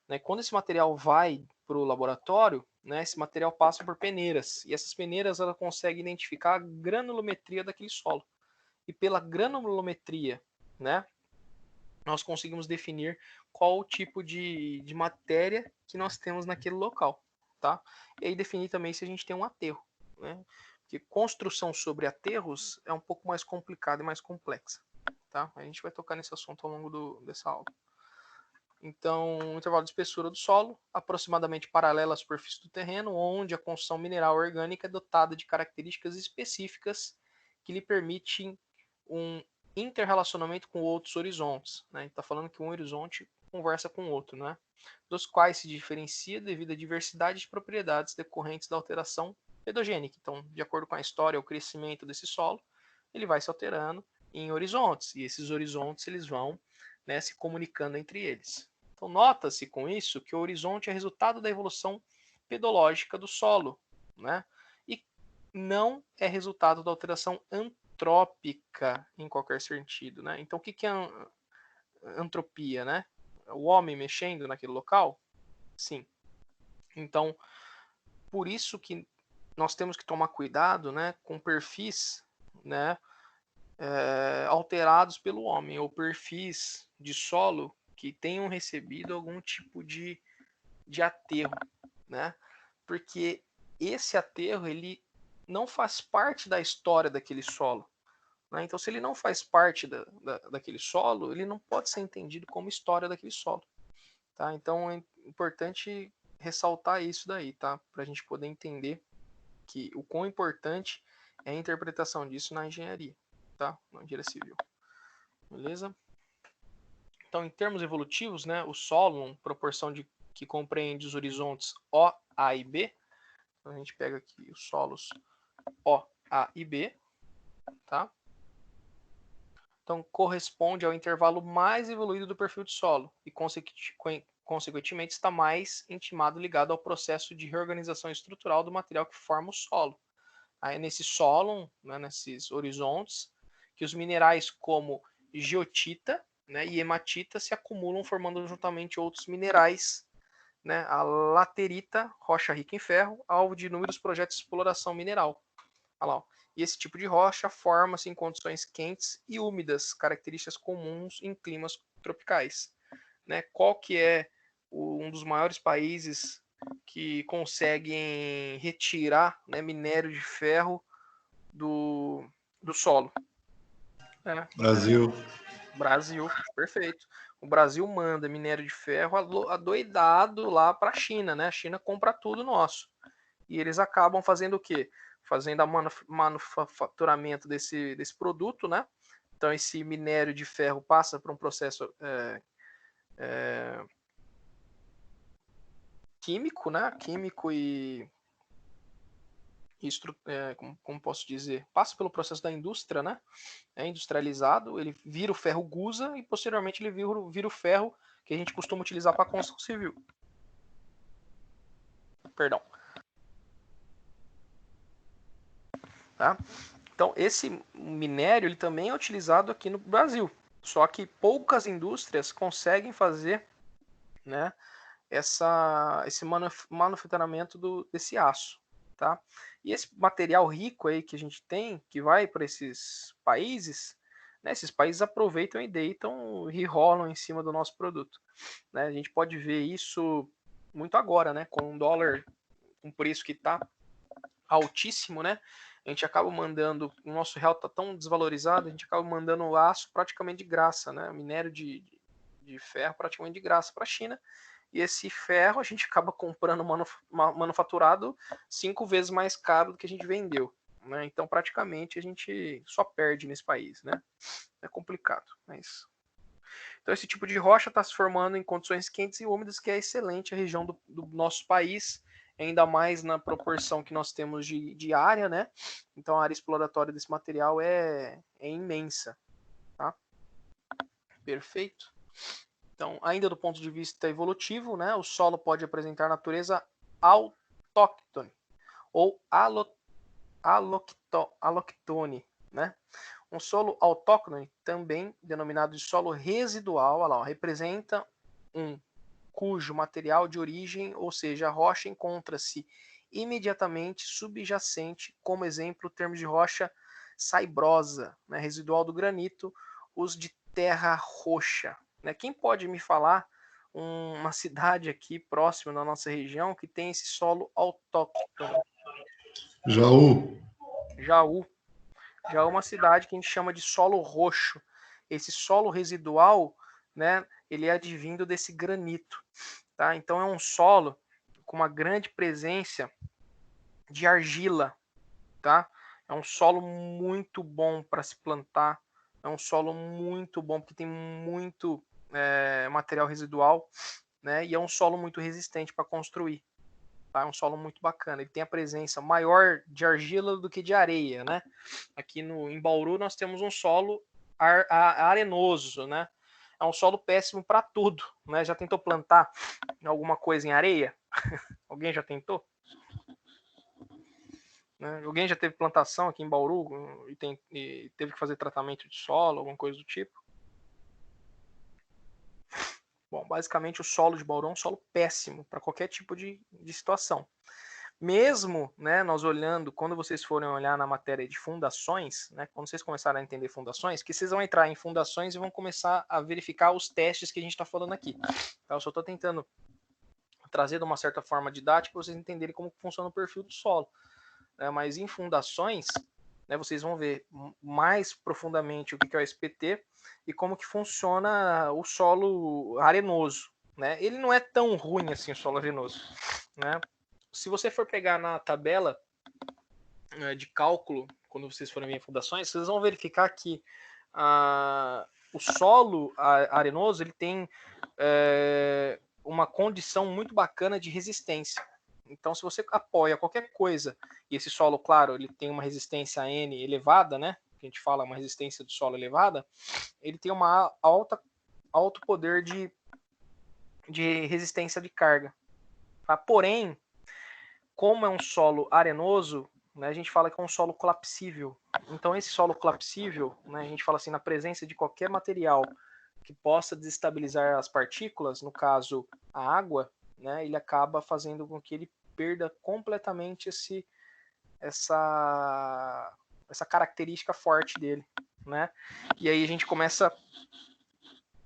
Né? Quando esse material vai para o laboratório, né, esse material passa por peneiras, e essas peneiras ela consegue identificar a granulometria daquele solo. E pela granulometria, né, nós conseguimos definir qual o tipo de matéria que nós temos naquele local. Tá? E aí definir também se a gente tem um aterro. Né? Porque construção sobre aterros é um pouco mais complicada e mais complexa. Tá? A gente vai tocar nesse assunto ao longo dessa aula. Então, o intervalo de espessura do solo, aproximadamente paralelo à superfície do terreno, onde a construção mineral orgânica é dotada de características específicas que lhe permitem um interrelacionamento com outros horizontes. Né? A gente está falando que um horizonte conversa com o outro, né? Dos quais se diferencia devido à diversidade de propriedades decorrentes da alteração pedogênica. Então, de acordo com a história, o crescimento desse solo, ele vai se alterando em horizontes, e esses horizontes eles vão, né, se comunicando entre eles. Então, nota-se com isso que o horizonte é resultado da evolução pedológica do solo, né? E não é resultado da alteração antrópica em qualquer sentido, né? Então, o que é antropia, né? O homem mexendo naquele local? Sim. Então, por isso que nós temos que tomar cuidado, né, com perfis, né, alterados pelo homem, ou perfis de solo que tenham recebido algum tipo de aterro, né? Porque esse aterro ele não faz parte da história daquele solo. Né? Então, se ele não faz parte daquele solo, ele não pode ser entendido como história daquele solo. Tá? Então, é importante ressaltar isso daí, tá? Para a gente poder entender que o quão importante é a interpretação disso na engenharia, tá? Na engenharia civil. Beleza? Então, em termos evolutivos, né, o solo, proporção que compreende os horizontes O, A e B. Então, a gente pega aqui os solos O, A e B, tá? Então, corresponde ao intervalo mais evoluído do perfil de solo e, consequentemente, está mais intimado ligado ao processo de reorganização estrutural do material que forma o solo. Aí, nesse solo, né, nesses horizontes, que os minerais como geotita, né, e hematita se acumulam formando juntamente outros minerais, né, a laterita, rocha rica em ferro, alvo de inúmeros projetos de exploração mineral. Olha lá, ó. E esse tipo de rocha forma-se em condições quentes e úmidas, características comuns em climas tropicais. Né? Qual que é um dos maiores países que conseguem retirar, né, minério de ferro do solo? Brasil. Brasil, perfeito. O Brasil manda minério de ferro adoidado lá para a China, né? A China compra tudo nosso. E eles acabam fazendo o quê? Fazendo a manufaturamento desse produto, né? Então esse minério de ferro passa por um processo químico, né? Químico e como posso dizer, passa pelo processo da indústria, né? É industrializado, ele vira o ferro gusa e posteriormente ele vira o ferro que a gente costuma utilizar para a construção civil. Perdão. Tá? Então, esse minério ele também é utilizado aqui no Brasil. Só que poucas indústrias conseguem fazer, né, esse manufaturamento desse aço. Tá? E esse material rico aí que a gente tem, que vai para esses países, né, esses países aproveitam e deitam e rolam em cima do nosso produto. Né? A gente pode ver isso muito agora, né, com um dólar, um preço que está altíssimo, né? A gente acaba mandando, o nosso real está tão desvalorizado, a gente acaba mandando o aço praticamente de graça, né? Minério de ferro praticamente de graça para a China. E esse ferro a gente acaba comprando manufaturado 5 vezes mais caro do que a gente vendeu. Né? Então, praticamente, a gente só perde nesse país. Né? É complicado, mas... Então, esse tipo de rocha está se formando em condições quentes e úmidas, que é excelente a região do nosso país, ainda mais na proporção que nós temos de área, né? Então, a área exploratória desse material é imensa. Tá? Perfeito. Então, ainda do ponto de vista evolutivo, né, o solo pode apresentar natureza autóctone ou aloctone, né? Um solo autóctone, também denominado de solo residual, olha lá, representa cujo material de origem, ou seja, a rocha, encontra-se imediatamente subjacente, como exemplo, termos de rocha saibrosa, né, residual do granito, os de terra roxa. Né? Quem pode me falar uma cidade aqui próxima da nossa região que tem esse solo autóctone? Jaú. Jaú. Já é uma cidade que a gente chama de solo roxo. Esse solo residual, né, ele é advindo desse granito. Tá? Então é um solo com uma grande presença de argila. Tá? É um solo muito bom para se plantar. É um solo muito bom porque tem muito material residual, né? E é um solo muito resistente para construir. Tá? É um solo muito bacana. Ele tem a presença maior de argila do que de areia, né? Aqui em Bauru nós temos um solo arenoso, né? É um solo péssimo para tudo, né? Já tentou plantar alguma coisa em areia? Alguém já tentou? Né? Alguém já teve plantação aqui em Bauru e teve que fazer tratamento de solo, alguma coisa do tipo? Bom, basicamente o solo de Bauru é um solo péssimo para qualquer tipo de situação. Mesmo, né, nós olhando, quando vocês forem olhar na matéria de fundações, né, quando vocês começarem a entender fundações, que vocês vão entrar em fundações e vão começar a verificar os testes que a gente está falando aqui. Então, eu só estou tentando trazer de uma certa forma didática para vocês entenderem como funciona o perfil do solo. Né, mas em fundações, né, vocês vão ver mais profundamente o que é o SPT e como que funciona o solo arenoso. Né? Ele não é tão ruim assim, o solo arenoso. Né? Se você for pegar na tabela de cálculo, quando vocês forem ver em fundações, vocês vão verificar que o solo arenoso ele tem uma condição muito bacana de resistência. Então, se você apoia qualquer coisa, e esse solo, claro, ele tem uma resistência N elevada, né? Que a gente fala uma resistência do solo elevada, ele tem uma alto poder de resistência de carga. Tá? Porém, como é um solo arenoso, né, a gente fala que é um solo colapsível. Então, esse solo colapsível, né, a gente fala assim, na presença de qualquer material que possa desestabilizar as partículas, no caso a água, né, ele acaba fazendo com que ele perda completamente essa característica forte dele. Né? E aí a gente começa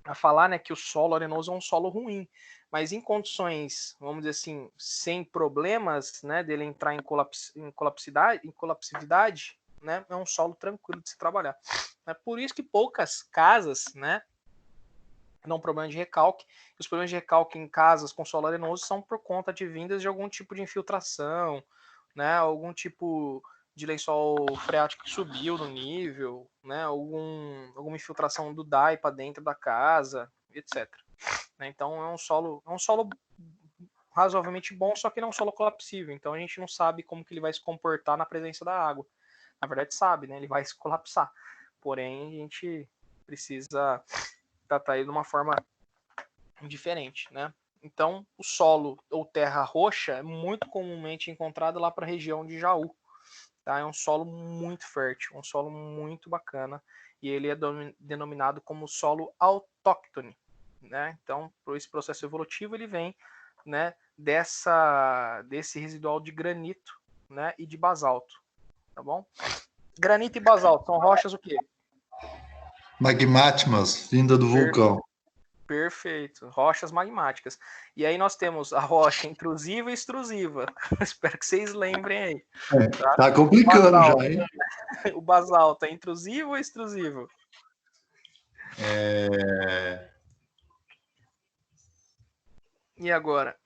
a falar, né, que o solo arenoso é um solo ruim. Mas em condições, vamos dizer assim, sem problemas, né, dele entrar em colapsividade, né, é um solo tranquilo de se trabalhar. É por isso que poucas casas, né, dão problema de recalque. Os problemas de recalque em casas com solo arenoso são por conta de vindas de algum tipo de infiltração, né, algum tipo de lençol freático que subiu no nível, né, alguma infiltração do DAI para dentro da casa, etc. Então é um solo razoavelmente bom, só que não solo colapsível. Então a gente não sabe como que ele vai se comportar na presença da água. Na verdade sabe, né? Ele vai se colapsar. Porém, a gente precisa tratar ele de uma forma diferente, né? Então, o solo ou terra roxa é muito comumente encontrado lá para a região de Jaú. Tá? É um solo muito fértil, um solo muito bacana, e ele é denominado como solo autóctone. Né? Então, por esse processo evolutivo, ele vem, né, desse residual de granito, né, e de basalto. Tá bom? Granito e basalto são rochas o quê? Magmátimas, vinda do vulcão. Perfeito, rochas magmáticas. E aí nós temos a rocha intrusiva e extrusiva. Espero que vocês lembrem aí. Tá complicando basalto, já, hein? O basalto é intrusivo ou extrusivo? E agora?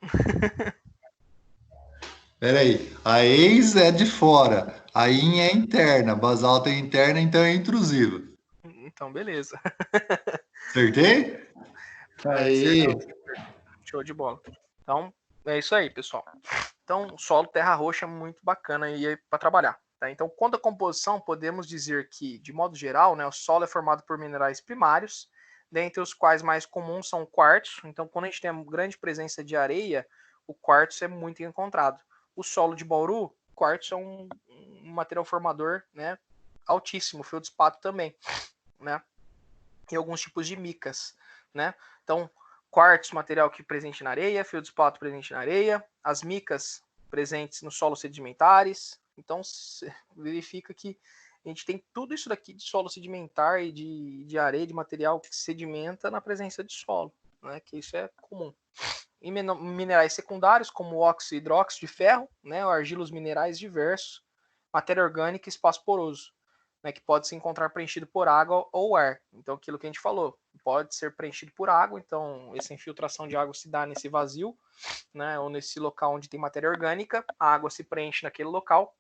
Peraí, a ex é de fora, a in é interna, basalto é interna, então é intrusiva. Então, beleza. Acertei? Aí. Acertou. Show de bola. Então, é isso aí, pessoal. Então, solo terra roxa é muito bacana aí para trabalhar. Tá? Então, quanto à composição, podemos dizer que, de modo geral, né, o solo é formado por minerais primários, dentre os quais mais comuns são o quartzo. Então, quando a gente tem uma grande presença de areia, o quartzo é muito encontrado. O solo de Bauru, quartzo é um material formador, né, altíssimo, feldspato também, né? E alguns tipos de micas, né? Então, quartzo, material que presente na areia, feldspato presente na areia, as micas presentes nos solos sedimentares. Então, verifica que a gente tem tudo isso daqui de solo sedimentar e de areia, de material que sedimenta na presença de solo, né? Que isso é comum. Em minerais secundários, como óxido e hidróxido de ferro, né? Argilos minerais diversos, matéria orgânica e espaço poroso, né, que pode se encontrar preenchido por água ou ar. Então, aquilo que a gente falou, pode ser preenchido por água, então essa infiltração de água se dá nesse vazio, né, ou nesse local onde tem matéria orgânica, a água se preenche naquele local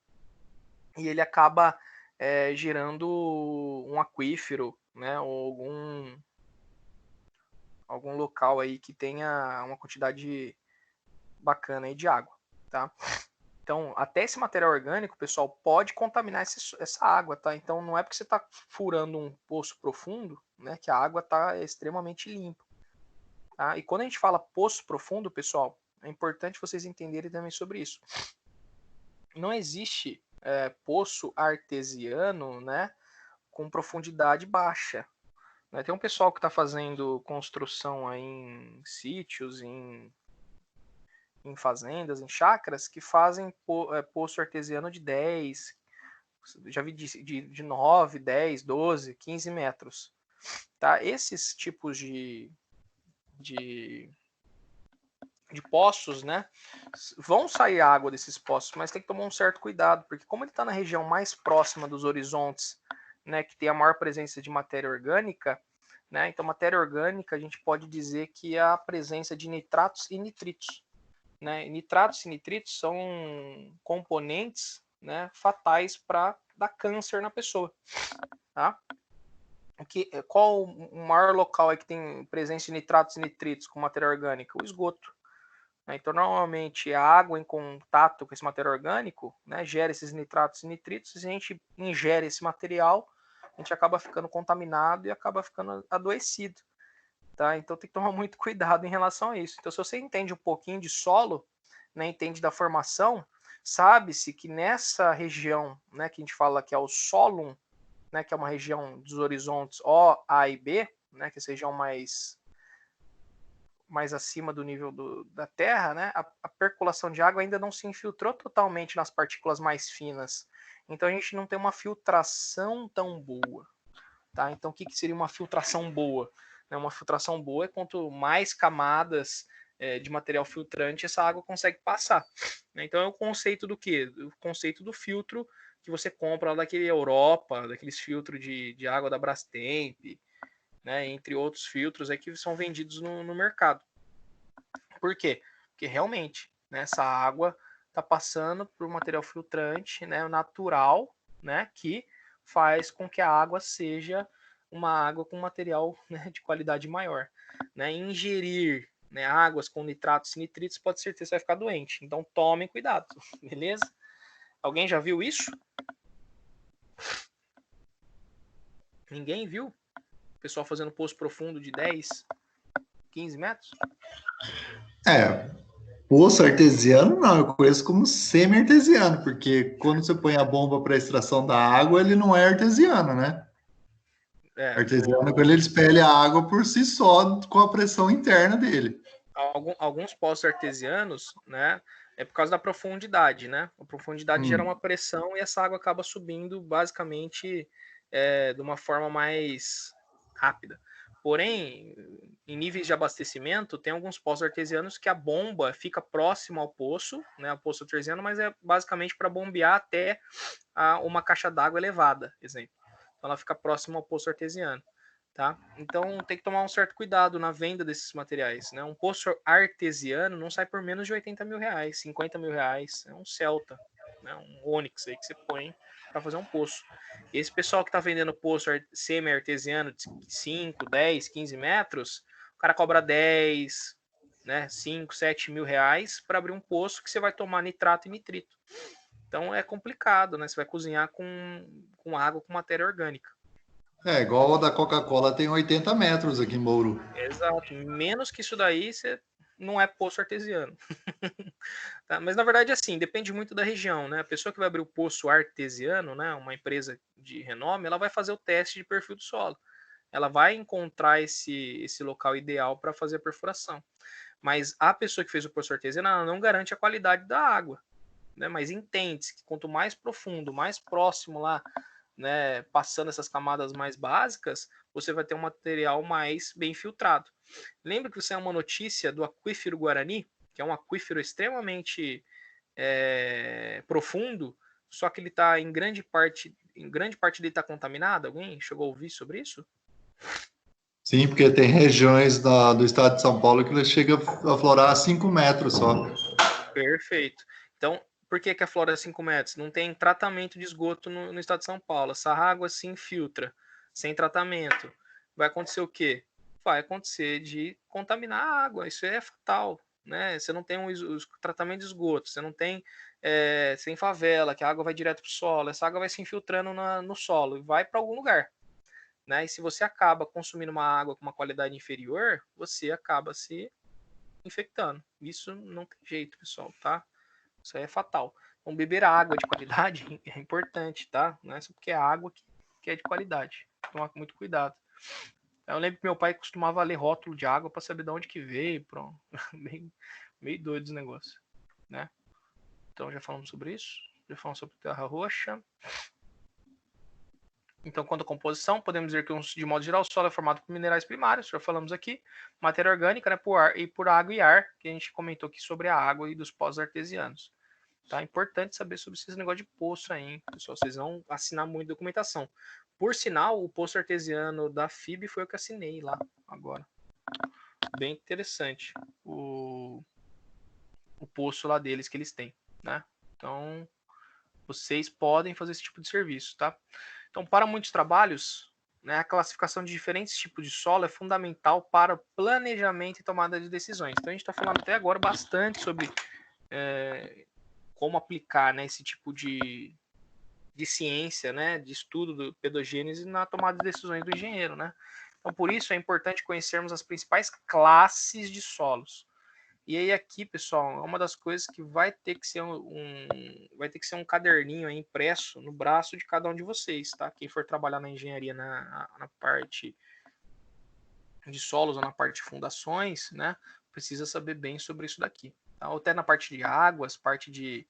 e ele acaba gerando um aquífero, né, ou algum local aí que tenha uma quantidade bacana aí de água, tá? Então, até esse material orgânico, pessoal, pode contaminar essa água, tá? Então, não é porque você está furando um poço profundo, né, que a água está extremamente limpa. Tá? E quando a gente fala poço profundo, pessoal, é importante vocês entenderem também sobre isso. Não existe poço artesiano, né, com profundidade baixa. Né? Tem um pessoal que está fazendo construção aí em sítios, em fazendas, em chácaras, que fazem poço artesiano de 10, já vi de 9, 10, 12, 15 metros. Tá? Esses tipos de poços, né, vão sair água desses poços, mas tem que tomar um certo cuidado, porque como ele está na região mais próxima dos horizontes, né, que tem a maior presença de matéria orgânica, né, então matéria orgânica a gente pode dizer que é a presença de nitratos e nitritos. Né? Nitratos e nitritos são componentes, né, fatais para dar câncer na pessoa. Tá? Qual o maior local é que tem presença de nitratos e nitritos com matéria orgânica? O esgoto. Né? Então, normalmente, a água em contato com esse material orgânico, né, gera esses nitratos e nitritos. Se a gente ingere esse material, a gente acaba ficando contaminado e acaba ficando adoecido. Tá? Então, tem que tomar muito cuidado em relação a isso. Então, se você entende um pouquinho de solo, né, entende da formação, sabe-se que nessa região, né, que a gente fala que é o sólum, né, que é uma região dos horizontes O, A e B, né, que é essa região mais acima do nível da Terra, né, a percolação de água ainda não se infiltrou totalmente nas partículas mais finas. Então a gente não tem uma filtração tão boa. Tá? Então o que seria uma filtração boa? Uma filtração boa é quanto mais camadas de material filtrante essa água consegue passar. Então é o conceito do quê? O conceito do filtro que você compra lá daquele Europa, daqueles filtros de água da Brastemp, né, entre outros filtros que são vendidos no mercado. Por quê? Porque realmente, né, essa água está passando por um material filtrante, né, natural, né, que faz com que a água seja uma água com material, né, de qualidade maior. Né? Ingerir, né, águas com nitratos e nitritos, pode ser que você vai ficar doente. Então tomem cuidado, beleza? Alguém já viu isso? Ninguém viu? O pessoal fazendo poço profundo de 10, 15 metros? Poço artesiano não, eu conheço como semi-artesiano, porque quando você põe a bomba para extração da água, ele não é artesiano, né? Artesiano é quando ele expele a água por si só, com a pressão interna dele. Alguns poços artesianos, né, é por causa da profundidade, né? A profundidade gera uma pressão e essa água acaba subindo basicamente de uma forma mais rápida. Porém, em níveis de abastecimento, tem alguns poços artesianos que a bomba fica próxima ao poço, né, o poço artesiano, mas é basicamente para bombear até uma caixa d'água elevada, exemplo. Então ela fica próxima ao poço artesiano. Tá? Então tem que tomar um certo cuidado na venda desses materiais. Né? Um poço artesiano não sai por menos de 80 mil reais, 50 mil reais. É um Celta, né? Um Onix aí que você põe para fazer um poço. E esse pessoal que está vendendo poço semi-artesiano de 5, 10, 15 metros, o cara cobra 10, né, 5, 7 mil reais para abrir um poço que você vai tomar nitrato e nitrito. Então é complicado, né? Você vai cozinhar com água, com matéria orgânica. Igual o da Coca-Cola tem 80 metros aqui em Bauru. Exato. Menos que isso daí, você não é poço artesiano. Tá? Mas na verdade, assim, depende muito da região, né? A pessoa que vai abrir o poço artesiano, né? Uma empresa de renome, ela vai fazer o teste de perfil do solo. Ela vai encontrar esse local ideal para fazer a perfuração. Mas a pessoa que fez o poço artesiano, ela não garante a qualidade da água. Né? Mas entende-se que quanto mais profundo, mais próximo lá, né, passando essas camadas mais básicas, você vai ter um material mais bem filtrado. Lembra que você é uma notícia do aquífero Guarani, que é um aquífero extremamente profundo, só que ele está em grande parte dele está contaminado? Alguém chegou a ouvir sobre isso? Sim, porque tem regiões do estado de São Paulo que ele chega a florar a 5 metros só. Perfeito. Então, por que a flora é 5 metros? Não tem tratamento de esgoto no estado de São Paulo. Essa água se infiltra, sem tratamento. Vai acontecer o quê? Vai acontecer de contaminar a água. Isso é fatal. Né? Você não tem tratamento de esgoto, você não tem sem favela, que a água vai direto para o solo. Essa água vai se infiltrando no solo e vai para algum lugar. Né? E se você acaba consumindo uma água com uma qualidade inferior, você acaba se infectando. Isso não tem jeito, pessoal, tá? Isso aí é fatal. Então, beber água de qualidade é importante, tá? Não é só porque é água que é de qualidade. Tomar muito cuidado. Eu lembro que meu pai costumava ler rótulo de água para saber de onde que veio. Pronto. meio doido os negócios, né? Então, já falamos sobre isso. Já falamos sobre terra roxa. Então, quanto à composição, podemos dizer que, de modo geral, o solo é formado por minerais primários, já falamos aqui, matéria orgânica, né, por água e ar, que a gente comentou aqui sobre a água e dos poços artesianos. Tá? É importante saber sobre esses negócios de poço aí, hein? Pessoal, vocês vão assinar muita documentação. Por sinal, o poço artesiano da FIB foi o que assinei lá agora. Bem interessante o poço lá deles que eles têm, né? Então, vocês podem fazer esse tipo de serviço, tá? Então, para muitos trabalhos, né, a classificação de diferentes tipos de solo é fundamental para planejamento e tomada de decisões. Então, a gente está falando até agora bastante sobre como aplicar, né, esse tipo de ciência, né, de estudo do pedogênese na tomada de decisões do engenheiro, né? Então, por isso é importante conhecermos as principais classes de solos. E aí aqui, pessoal, é uma das coisas que vai ter que ser um caderninho aí impresso no braço de cada um de vocês, tá? Quem for trabalhar na engenharia na parte de solos ou na parte de fundações, né? Precisa saber bem sobre isso daqui. Tá? Ou até na parte de águas, parte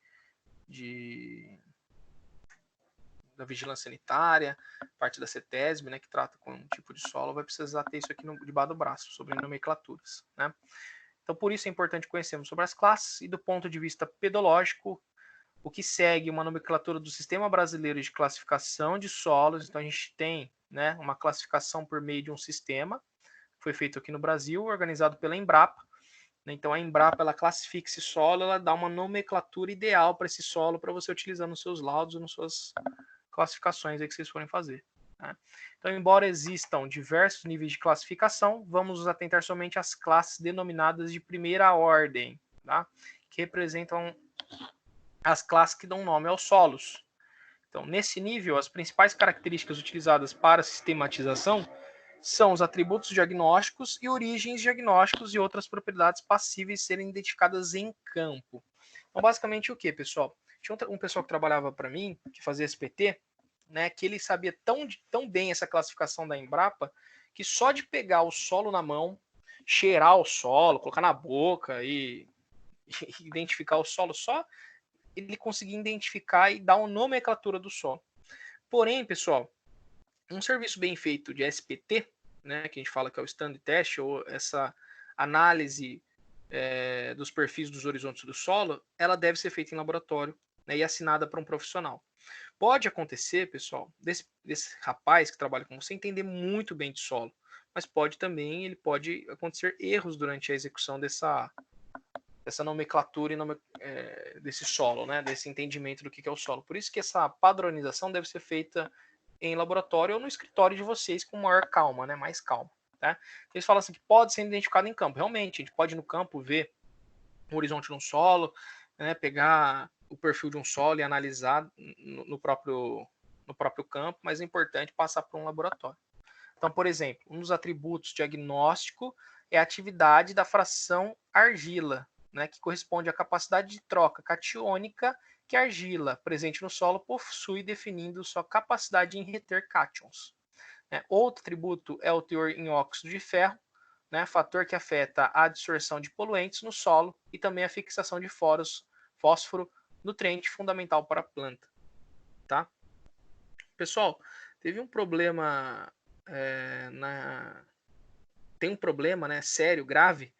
da vigilância sanitária, parte da CETESB, né, que trata com um tipo de solo, vai precisar ter isso aqui debaixo do braço, sobre nomenclaturas, né? Então, por isso é importante conhecermos sobre as classes e do ponto de vista pedológico, o que segue uma nomenclatura do Sistema Brasileiro de Classificação de Solos. Então, a gente tem, né, uma classificação por meio de um sistema, que foi feito aqui no Brasil, organizado pela Embrapa. Então, a Embrapa, ela classifica esse solo, ela dá uma nomenclatura ideal para esse solo, para você utilizar nos seus laudos ou nas suas classificações aí que vocês forem fazer. Tá? Então, embora existam diversos níveis de classificação, vamos nos atentar somente às classes denominadas de primeira ordem, tá? Que representam as classes que dão nome aos solos. Então, nesse nível, as principais características utilizadas para sistematização são os atributos diagnósticos e origens diagnósticos e outras propriedades passíveis de serem identificadas em campo. Então, basicamente, o que, pessoal? Tinha um pessoal que trabalhava para mim, que fazia SPT, né, que ele sabia tão bem essa classificação da Embrapa, que só de pegar o solo na mão, cheirar o solo, colocar na boca e identificar o solo, só ele conseguia identificar e dar uma nomenclatura do solo. Porém, pessoal, um serviço bem feito de SPT, né, que a gente fala que é o stand test, ou essa análise dos perfis dos horizontes do solo, ela deve ser feita em laboratório, né, e assinada por um profissional. Pode acontecer, pessoal, desse rapaz que trabalha com você entender muito bem de solo, mas pode acontecer erros durante a execução dessa nomenclatura desse solo, né, desse entendimento do que é o solo. Por isso que essa padronização deve ser feita em laboratório ou no escritório de vocês com maior calma, né, mais calma. Tá? Eles falam assim que pode ser identificado em campo. Realmente, a gente pode ir no campo ver o horizonte de um solo, né, pegar o perfil de um solo e analisar no próprio campo, mas é importante passar por um laboratório. Então, por exemplo, um dos atributos diagnóstico é a atividade da fração argila, né, que corresponde à capacidade de troca catiônica que a argila presente no solo possui, definindo sua capacidade em reter cátions. Outro atributo é o teor em óxido de ferro, né, fator que afeta a absorção de poluentes no solo e também a fixação de fósforo, nutriente fundamental para a planta. Tá? Pessoal, teve um problema tem um problema, né, sério, grave,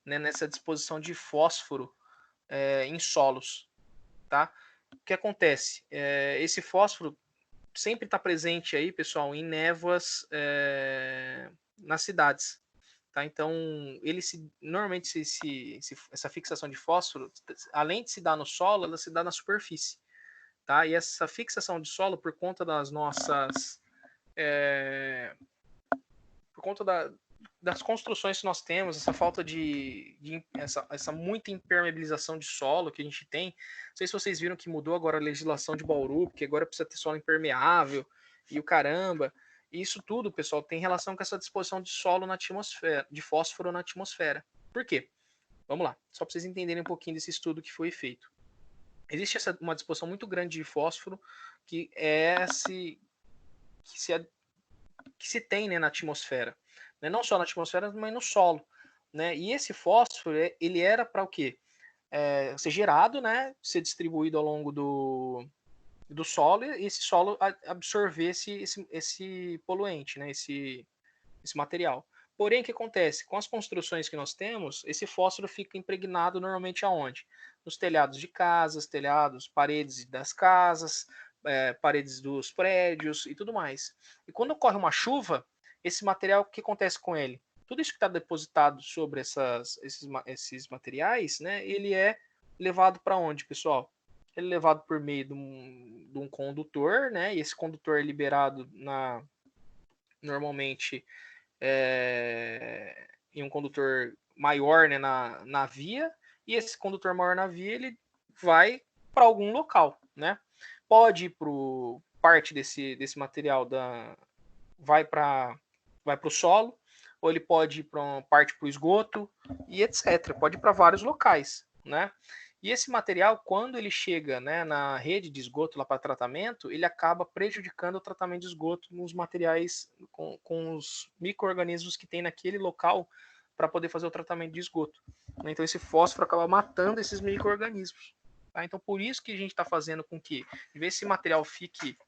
né, nessa disposição de fósforo em solos. Tá? O que acontece? Esse fósforo sempre está presente aí, pessoal, em névoas nas cidades. Tá? Então, normalmente essa fixação de fósforo, além de se dar no solo, ela se dá na superfície. Tá? E essa fixação de solo, por conta das nossas... por conta das construções que nós temos, essa falta essa muita impermeabilização de solo que a gente tem. Não sei se vocês viram que mudou agora a legislação de Bauru, porque agora precisa ter solo impermeável e o caramba. E isso tudo, pessoal, tem relação com essa disposição de solo na atmosfera, de fósforo na atmosfera. Por quê? Vamos lá, só para vocês entenderem um pouquinho desse estudo que foi feito. Existe uma disposição muito grande de fósforo que se tem, né, na atmosfera, né? Não só na atmosfera, mas no solo, né? E esse fósforo ele era para o quê? Ser gerado, né? Ser distribuído ao longo do solo e esse solo absorver esse poluente, né? Esse material. Porém, o que acontece? Com as construções que nós temos, esse fósforo fica impregnado normalmente aonde? Nos telhados de casas, paredes das casas, paredes dos prédios e tudo mais. E quando ocorre uma chuva, esse material, o que acontece com ele? Tudo isso que está depositado sobre esses materiais, né, ele é levado para onde, pessoal? Ele é levado por meio de um condutor, né, e esse condutor é liberado normalmente em um condutor maior, né, na via, e esse condutor maior na via ele vai para algum local, né? Pode ir para parte desse material vai para o solo, ou ele pode ir parte para o esgoto e etc. Pode ir para vários locais, né? E esse material, quando ele chega, né, na rede de esgoto lá para tratamento, ele acaba prejudicando o tratamento de esgoto nos materiais, com os micro-organismos que tem naquele local para poder fazer o tratamento de esgoto. Então esse fósforo acaba matando esses micro-organismos. Tá? Então por isso que a gente está fazendo com que, em vez esse material fique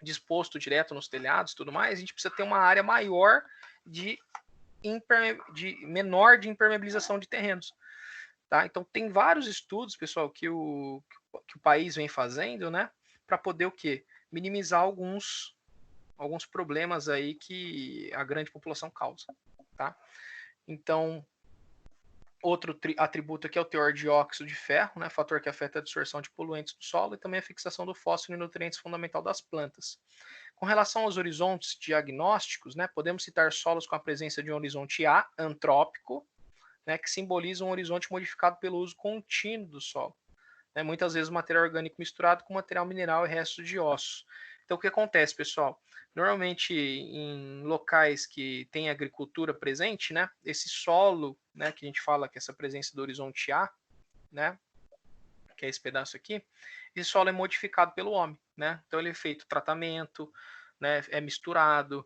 disposto direto nos telhados e tudo mais, a gente precisa ter uma área maior menor de impermeabilização de terrenos. Tá? Então tem vários estudos, pessoal, que o país vem fazendo, né, para poder o quê? Minimizar alguns problemas aí que a grande população causa. Tá? Então, outro atributo aqui é o teor de óxido de ferro, né, fator que afeta a absorção de poluentes do solo e também a fixação do fósforo e nutrientes fundamental das plantas. Com relação aos horizontes diagnósticos, né, podemos citar solos com a presença de um horizonte A, antrópico, né, que simboliza um horizonte modificado pelo uso contínuo do solo. Né, muitas vezes material orgânico misturado com material mineral e restos de ossos. Então, o que acontece, pessoal? Normalmente, em locais que tem agricultura presente, né, esse solo, né, que a gente fala que essa presença do horizonte A, né, que é esse pedaço aqui, esse solo é modificado pelo homem, né? Então ele é feito tratamento, né? É misturado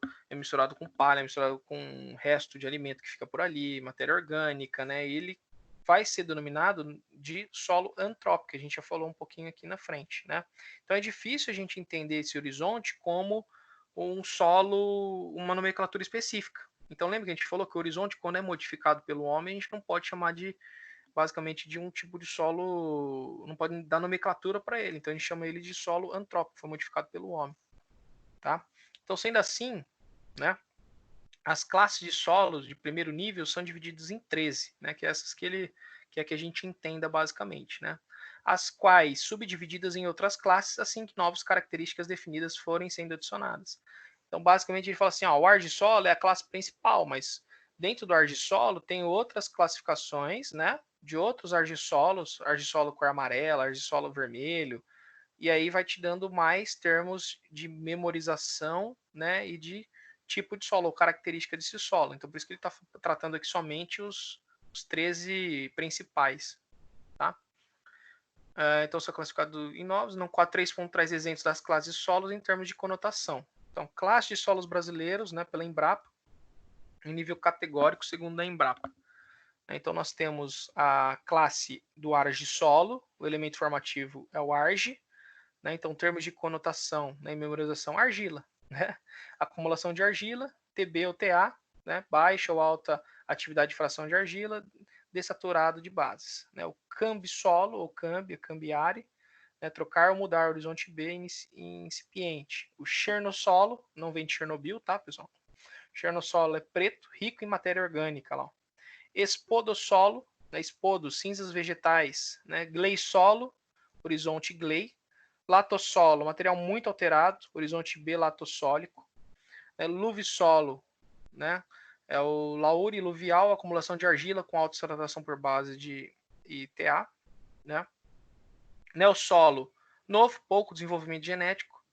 com palha, é misturado com resto de alimento que fica por ali, matéria orgânica, né? E ele vai ser denominado de solo antrópico, que a gente já falou um pouquinho aqui na frente, né? Então é difícil a gente entender esse horizonte como um solo, uma nomenclatura específica. Então lembra que a gente falou que o horizonte, quando é modificado pelo homem, a gente não pode chamar de basicamente de um tipo de solo, não pode dar nomenclatura para ele, então a gente chama ele de solo antrópico, foi modificado pelo homem, tá? Então, sendo assim, né, as classes de solos de primeiro nível são divididas em 13, né, que é essas que é que a gente entenda basicamente, né? As quais subdivididas em outras classes assim que novas características definidas forem sendo adicionadas. Então, basicamente, ele fala assim, ó, o argissolo é a classe principal, mas dentro do argissolo tem outras classificações, né, de outros argissolos, argissolo cor amarela, argissolo vermelho, e aí vai te dando mais termos de memorização, né, e de tipo de solo, ou característica desse solo. Então, por isso que ele está tratando aqui somente os 13 principais, tá? Então, são classificados em novos. No 4.3 traz exemplos das classes de solos em termos de conotação. Então, classe de solos brasileiros, né, pela Embrapa, em nível categórico, segundo a Embrapa. Então, nós temos a classe do argissolo, o elemento formativo é o arge, né? Então, termos de conotação, né, e memorização, argila, né? Acumulação de argila, TB ou TA, né? Baixa ou alta atividade de fração de argila, desaturado de bases. Né? O cambisolo, ou cambiare, né? Trocar ou mudar o horizonte B em incipiente. O chernossolo, não vem de Chernobyl, tá, pessoal? O chernossolo é preto, rico em matéria orgânica, lá. Espodossolo, né? Espodo, cinzas vegetais, né? Gleissolo, horizonte glei. Latossolo, material muito alterado, horizonte B latossólico. Luvissolo, né? É o laure luvial, acumulação de argila com alta hidratação por base de ITA, né? Neossolo, novo, pouco desenvolvimento genético.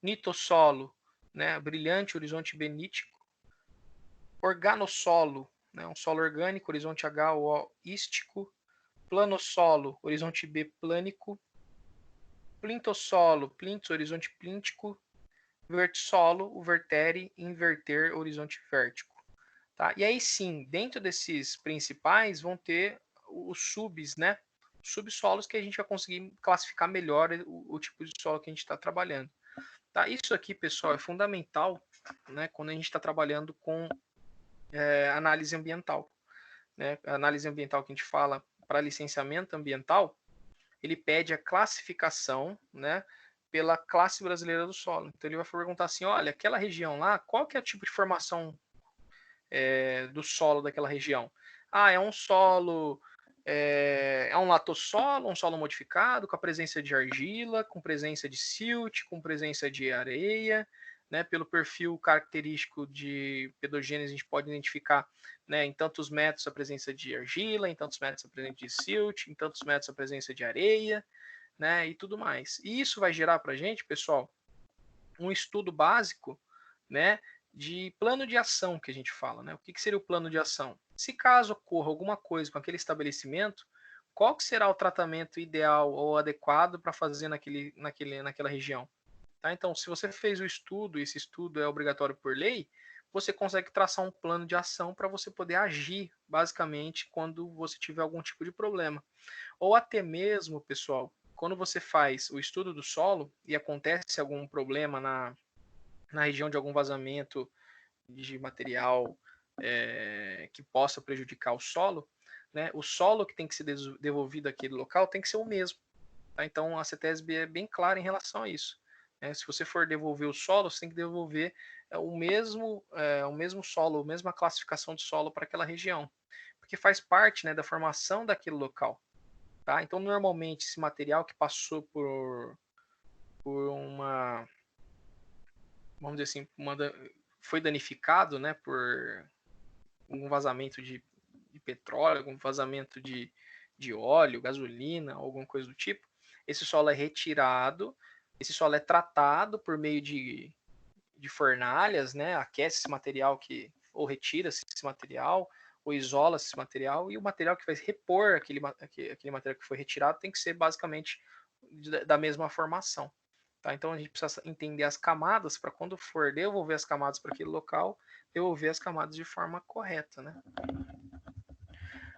Nitossolo, né? Brilhante, horizonte benítico. Organossolo, né? Um solo orgânico, horizonte H ou O ístico. Planossolo, horizonte B plânico. Plintossolo, plintos, horizonte plíntico. Vertissolo, o vertere, inverter, horizonte vértico. Tá? E aí sim, dentro desses principais vão ter os subs, né? Subsolos que a gente vai conseguir classificar melhor o tipo de solo que a gente está trabalhando. Tá? Isso aqui, pessoal, é fundamental, né, quando a gente está trabalhando com análise ambiental. Né? A análise ambiental que a gente fala para licenciamento ambiental, ele pede a classificação, né, pela classe brasileira do solo. Então ele vai perguntar assim, olha, aquela região lá, qual que é o tipo de formação do solo daquela região? Ah, é um solo, é um latossolo, um solo modificado, com a presença de argila, com presença de silt, com presença de areia, né? Pelo perfil característico de pedogênese, a gente pode identificar, né, em tantos metros a presença de argila, em tantos metros a presença de silt, em tantos metros a presença de areia, né, e tudo mais. E isso vai gerar para a gente, pessoal, um estudo básico, né, de plano de ação que a gente fala, né? O que seria o plano de ação? Se caso ocorra alguma coisa com aquele estabelecimento, qual que será o tratamento ideal ou adequado para fazer naquela região? Tá? Então, se você fez o estudo, e esse estudo é obrigatório por lei, você consegue traçar um plano de ação para você poder agir, basicamente, quando você tiver algum tipo de problema. Ou até mesmo, pessoal, quando você faz o estudo do solo e acontece algum problema na região de algum vazamento de material que possa prejudicar o solo, né, o solo que tem que ser devolvido àquele local tem que ser o mesmo. Tá? Então a CETESB é bem clara em relação a isso. Né? Se você for devolver o solo, você tem que devolver o mesmo solo, a mesma classificação de solo para aquela região, porque faz parte, né, da formação daquele local. Tá? Então normalmente esse material que passou por uma vamos dizer assim, foi danificado, né, por um vazamento de petróleo, algum vazamento de óleo, gasolina, alguma coisa do tipo, esse solo é retirado, esse solo é tratado por meio de fornalhas, né, aquece esse material ou retira-se esse material, ou isola-se esse material, e o material que vai repor aquele material que foi retirado tem que ser basicamente da mesma formação. Tá? Então a gente precisa entender as camadas para quando for devolver as camadas para aquele local, devolver as camadas de forma correta. Né?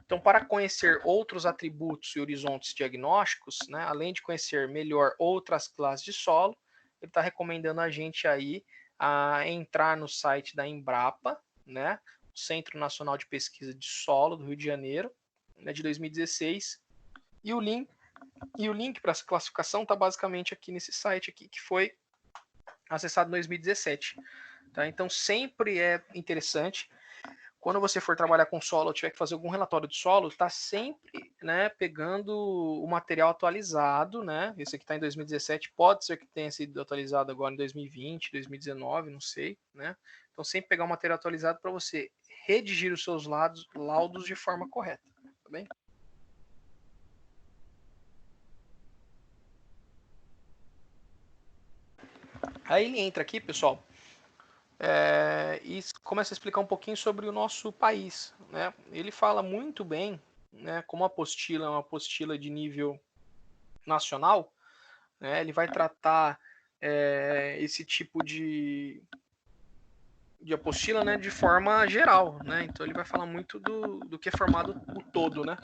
Então, para conhecer outros atributos e horizontes diagnósticos, né, além de conhecer melhor outras classes de solo, ele está recomendando a gente aí a entrar no site da Embrapa, né, Centro Nacional de Pesquisa de Solo do Rio de Janeiro, né, de 2016, e o link para essa classificação está basicamente aqui nesse site aqui, que foi acessado em 2017. Tá? Então, sempre é interessante, quando você for trabalhar com solo ou tiver que fazer algum relatório de solo, está sempre, né, pegando o material atualizado, né? Esse aqui está em 2017, pode ser que tenha sido atualizado agora em 2020, 2019, não sei, né? Então sempre pegar o material atualizado para você redigir os seus laudos de forma correta, tá bem? Aí ele entra aqui, pessoal, e começa a explicar um pouquinho sobre o nosso país. Né? Ele fala muito bem, né, como a apostila é uma apostila de nível nacional, né, ele vai tratar esse tipo de apostila, né, de forma geral. Né? Então ele vai falar muito do que é formado o todo. Né?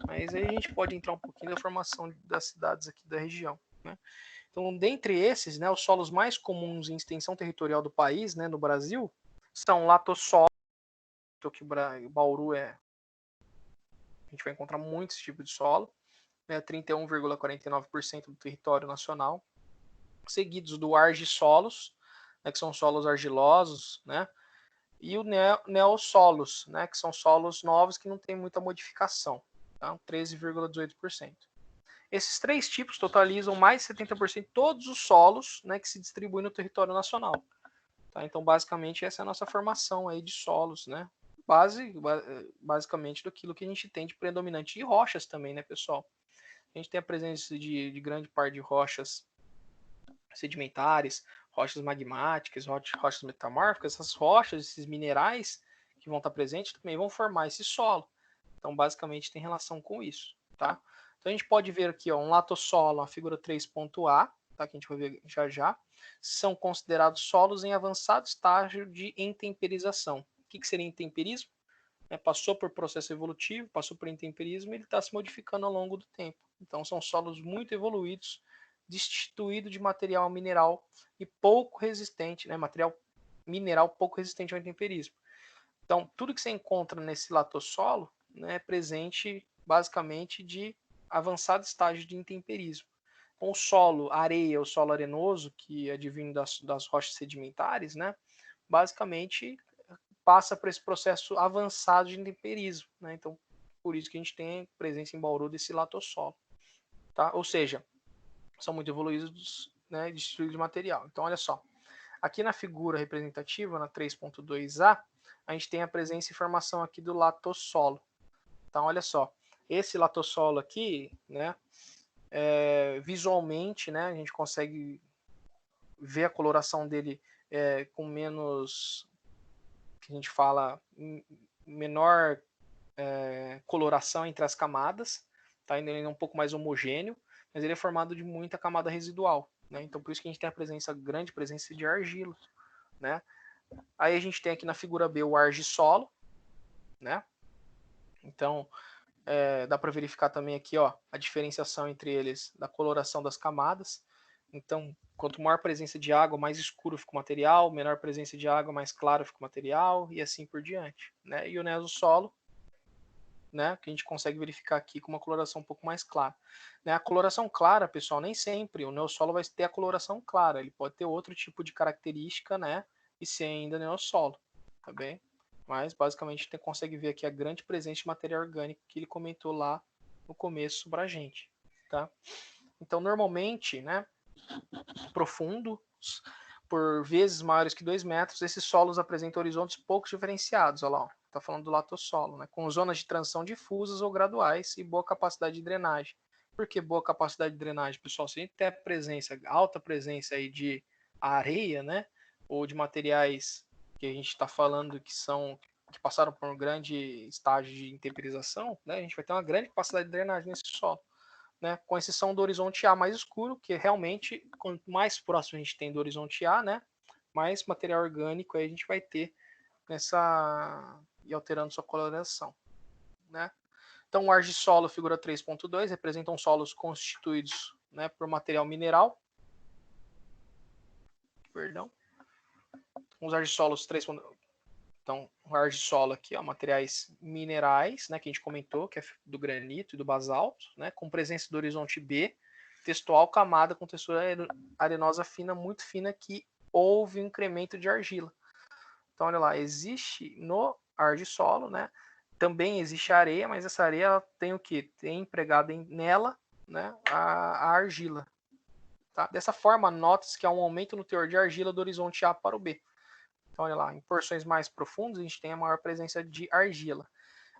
Mas aí a gente pode entrar um pouquinho da formação das cidades aqui da região. Né? Então, dentre esses, né, os solos mais comuns em extensão territorial do país, né, no Brasil, são latossolo, que Bauru a gente vai encontrar muito esse tipo de solo, né, 31,49% do território nacional, seguidos do argissolos, né, que são solos argilosos, né, e o neossolos, né, que são solos novos que não tem muita modificação, tá, 13,18%. Esses três tipos totalizam mais de 70% de todos os solos, né, que se distribuem no território nacional. Tá? Então, basicamente, essa é a nossa formação aí de solos, né? Basicamente, daquilo que a gente tem de predominante. E rochas também, né, pessoal? A gente tem a presença de grande parte de rochas sedimentares, rochas magmáticas, rochas metamórficas. Essas rochas, esses minerais que vão estar presentes também vão formar esse solo. Então, basicamente, tem relação com isso, tá? Então, a gente pode ver aqui, ó, um latossolo, a figura 3.A, tá? Que a gente vai ver já já. São considerados solos em avançado estágio de intemperização. O que seria intemperismo? Passou por processo evolutivo, passou por intemperismo, ele está se modificando ao longo do tempo. Então, são solos muito evoluídos, destituídos de material mineral e pouco resistente, né? Material mineral pouco resistente ao intemperismo. Então, tudo que você encontra nesse latossolo, né, é presente basicamente de avançado estágio de intemperismo. Com o solo, areia, o solo arenoso, que advém das rochas sedimentares, né, basicamente passa por esse processo avançado de intemperismo. Né? Então, por isso que a gente tem presença em Bauru desse latossolo. Tá? Ou seja, são muito evoluídos, né, destruídos de material. Então, olha só. Aqui na figura representativa, na 3.2a, a gente tem a presença e formação aqui do latossolo. Então, olha só. Esse latossolo aqui, né, visualmente, né, a gente consegue ver a coloração dele com menos, que a gente fala, menor coloração entre as camadas, tá? Ele é um pouco mais homogêneo, mas ele é formado de muita camada residual, né? Então por isso que a gente tem a grande presença de argila, né? Aí a gente tem aqui na figura B o argissolo, né? Então dá para verificar também aqui, ó, a diferenciação entre eles da coloração das camadas. Então, quanto maior presença de água, mais escuro fica o material, menor presença de água, mais claro fica o material, e assim por diante. Né? E o neossolo, né, que a gente consegue verificar aqui com uma coloração um pouco mais clara. Né? A coloração clara, pessoal, nem sempre o neossolo vai ter a coloração clara, ele pode ter outro tipo de característica, né, e ser ainda neossolo, tá bem? Mas, basicamente, a gente consegue ver aqui a grande presença de matéria orgânica que ele comentou lá no começo pra gente, tá? Então, normalmente, né, profundos, por vezes maiores que 2 metros, esses solos apresentam horizontes pouco diferenciados. Olha lá, está falando do latossolo, né? Com zonas de transição difusas ou graduais e boa capacidade de drenagem. Por que boa capacidade de drenagem, pessoal? Se a gente tem alta presença aí de areia, né? Ou de materiais que a gente está falando que passaram por um grande estágio de intemperização, né? A gente vai ter uma grande capacidade de drenagem nesse solo. Né, com exceção do horizonte A mais escuro, que realmente, quanto mais próximo a gente tem do horizonte A, né, mais material orgânico aí a gente vai ter e alterando sua coloração. Né? Então, o argissolo, figura 3.2, representam solos constituídos, né, por material mineral. Perdão. Os argissolos 3.2. Então, o argissolo aqui, ó, materiais minerais, né, que a gente comentou, que é do granito e do basalto, né, com presença do horizonte B, textual camada com textura arenosa fina, muito fina, que houve um incremento de argila. Então, olha lá, existe no argissolo, né, também existe areia, mas essa areia ela tem o que? Tem empregada nela, né, a argila. Tá? Dessa forma, nota-se que há um aumento no teor de argila do horizonte A para o B. Então, olha lá, em porções mais profundas, a gente tem a maior presença de argila.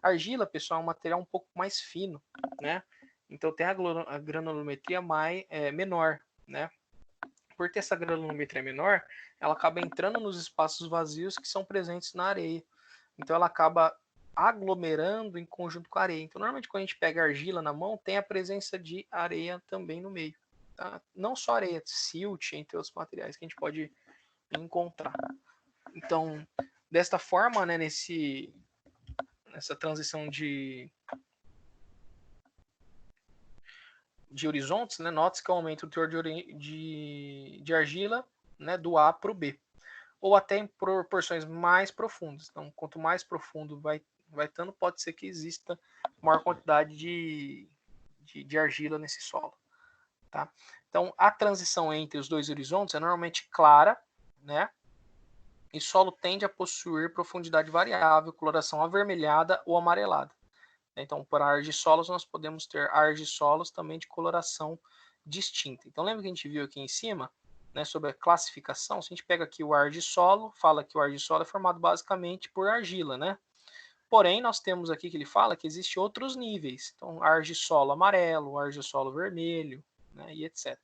Argila, pessoal, é um material um pouco mais fino, né? Então, tem a granulometria menor, né? Por ter essa granulometria menor, ela acaba entrando nos espaços vazios que são presentes na areia. Então, ela acaba aglomerando em conjunto com a areia. Então, normalmente, quando a gente pega argila na mão, tem a presença de areia também no meio. Tá? Não só areia, silt, entre outros materiais que a gente pode encontrar. Então, desta forma, né, nessa transição de horizontes, né, nota-se que aumenta o teor de argila, né, do A para o B, ou até em proporções mais profundas. Então, quanto mais profundo vai estando, pode ser que exista maior quantidade de argila nesse solo. Tá? Então, a transição entre os dois horizontes é normalmente clara, né? E solo tende a possuir profundidade variável, coloração avermelhada ou amarelada. Então, para argissolos, nós podemos ter argissolos também de coloração distinta. Então, lembra que a gente viu aqui em cima, né, sobre a classificação? Se a gente pega aqui o argissolo, fala que o argissolo é formado basicamente por argila, né? Porém, nós temos aqui que ele fala que existem outros níveis. Então, argissolo amarelo, argissolo vermelho, né, e etc.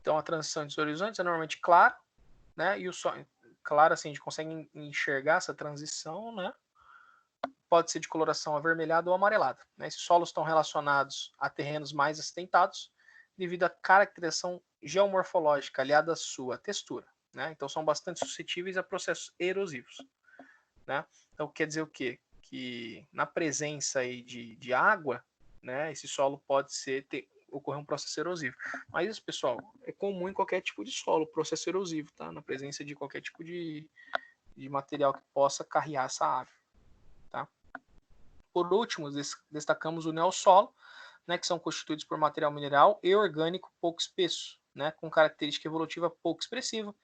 Então, a transição entre os horizontes é normalmente clara, né? E o sol, claro, assim, a gente consegue enxergar essa transição, né? Pode ser de coloração avermelhada ou amarelada. Né? Esses solos estão relacionados a terrenos mais acidentados devido à caracterização geomorfológica aliada à sua textura. Né? Então, são bastante suscetíveis a processos erosivos. Né? Então, quer dizer o quê? Que na presença aí de água, né, esse solo pode ocorrer um processo erosivo. Mas isso, pessoal, é comum em qualquer tipo de solo, processo erosivo, tá? Na presença de qualquer tipo de material que possa carrear essa água. Tá? Por último, destacamos o neossolo, né, que são constituídos por material mineral e orgânico pouco espesso, né, com característica evolutiva pouco expressiva,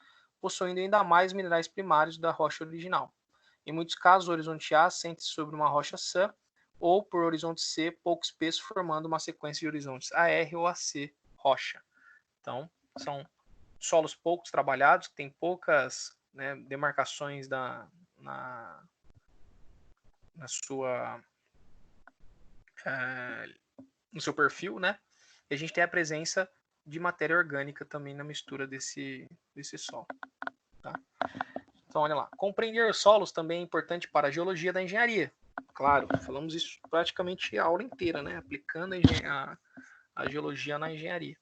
possuindo ainda mais minerais primários da rocha original. Em muitos casos, o horizonte A sente-se sobre uma rocha sã, ou por horizonte C pouco espesso, formando uma sequência de horizontes AR ou AC rocha. Então, são solos poucos trabalhados, que têm poucas, né, demarcações no seu perfil, né? E a gente tem a presença de matéria orgânica também na mistura desse solo. Tá? Então, olha lá. Compreender os solos também é importante para a geologia da engenharia. Claro, falamos isso praticamente a aula inteira, né? Aplicando a geologia na engenharia.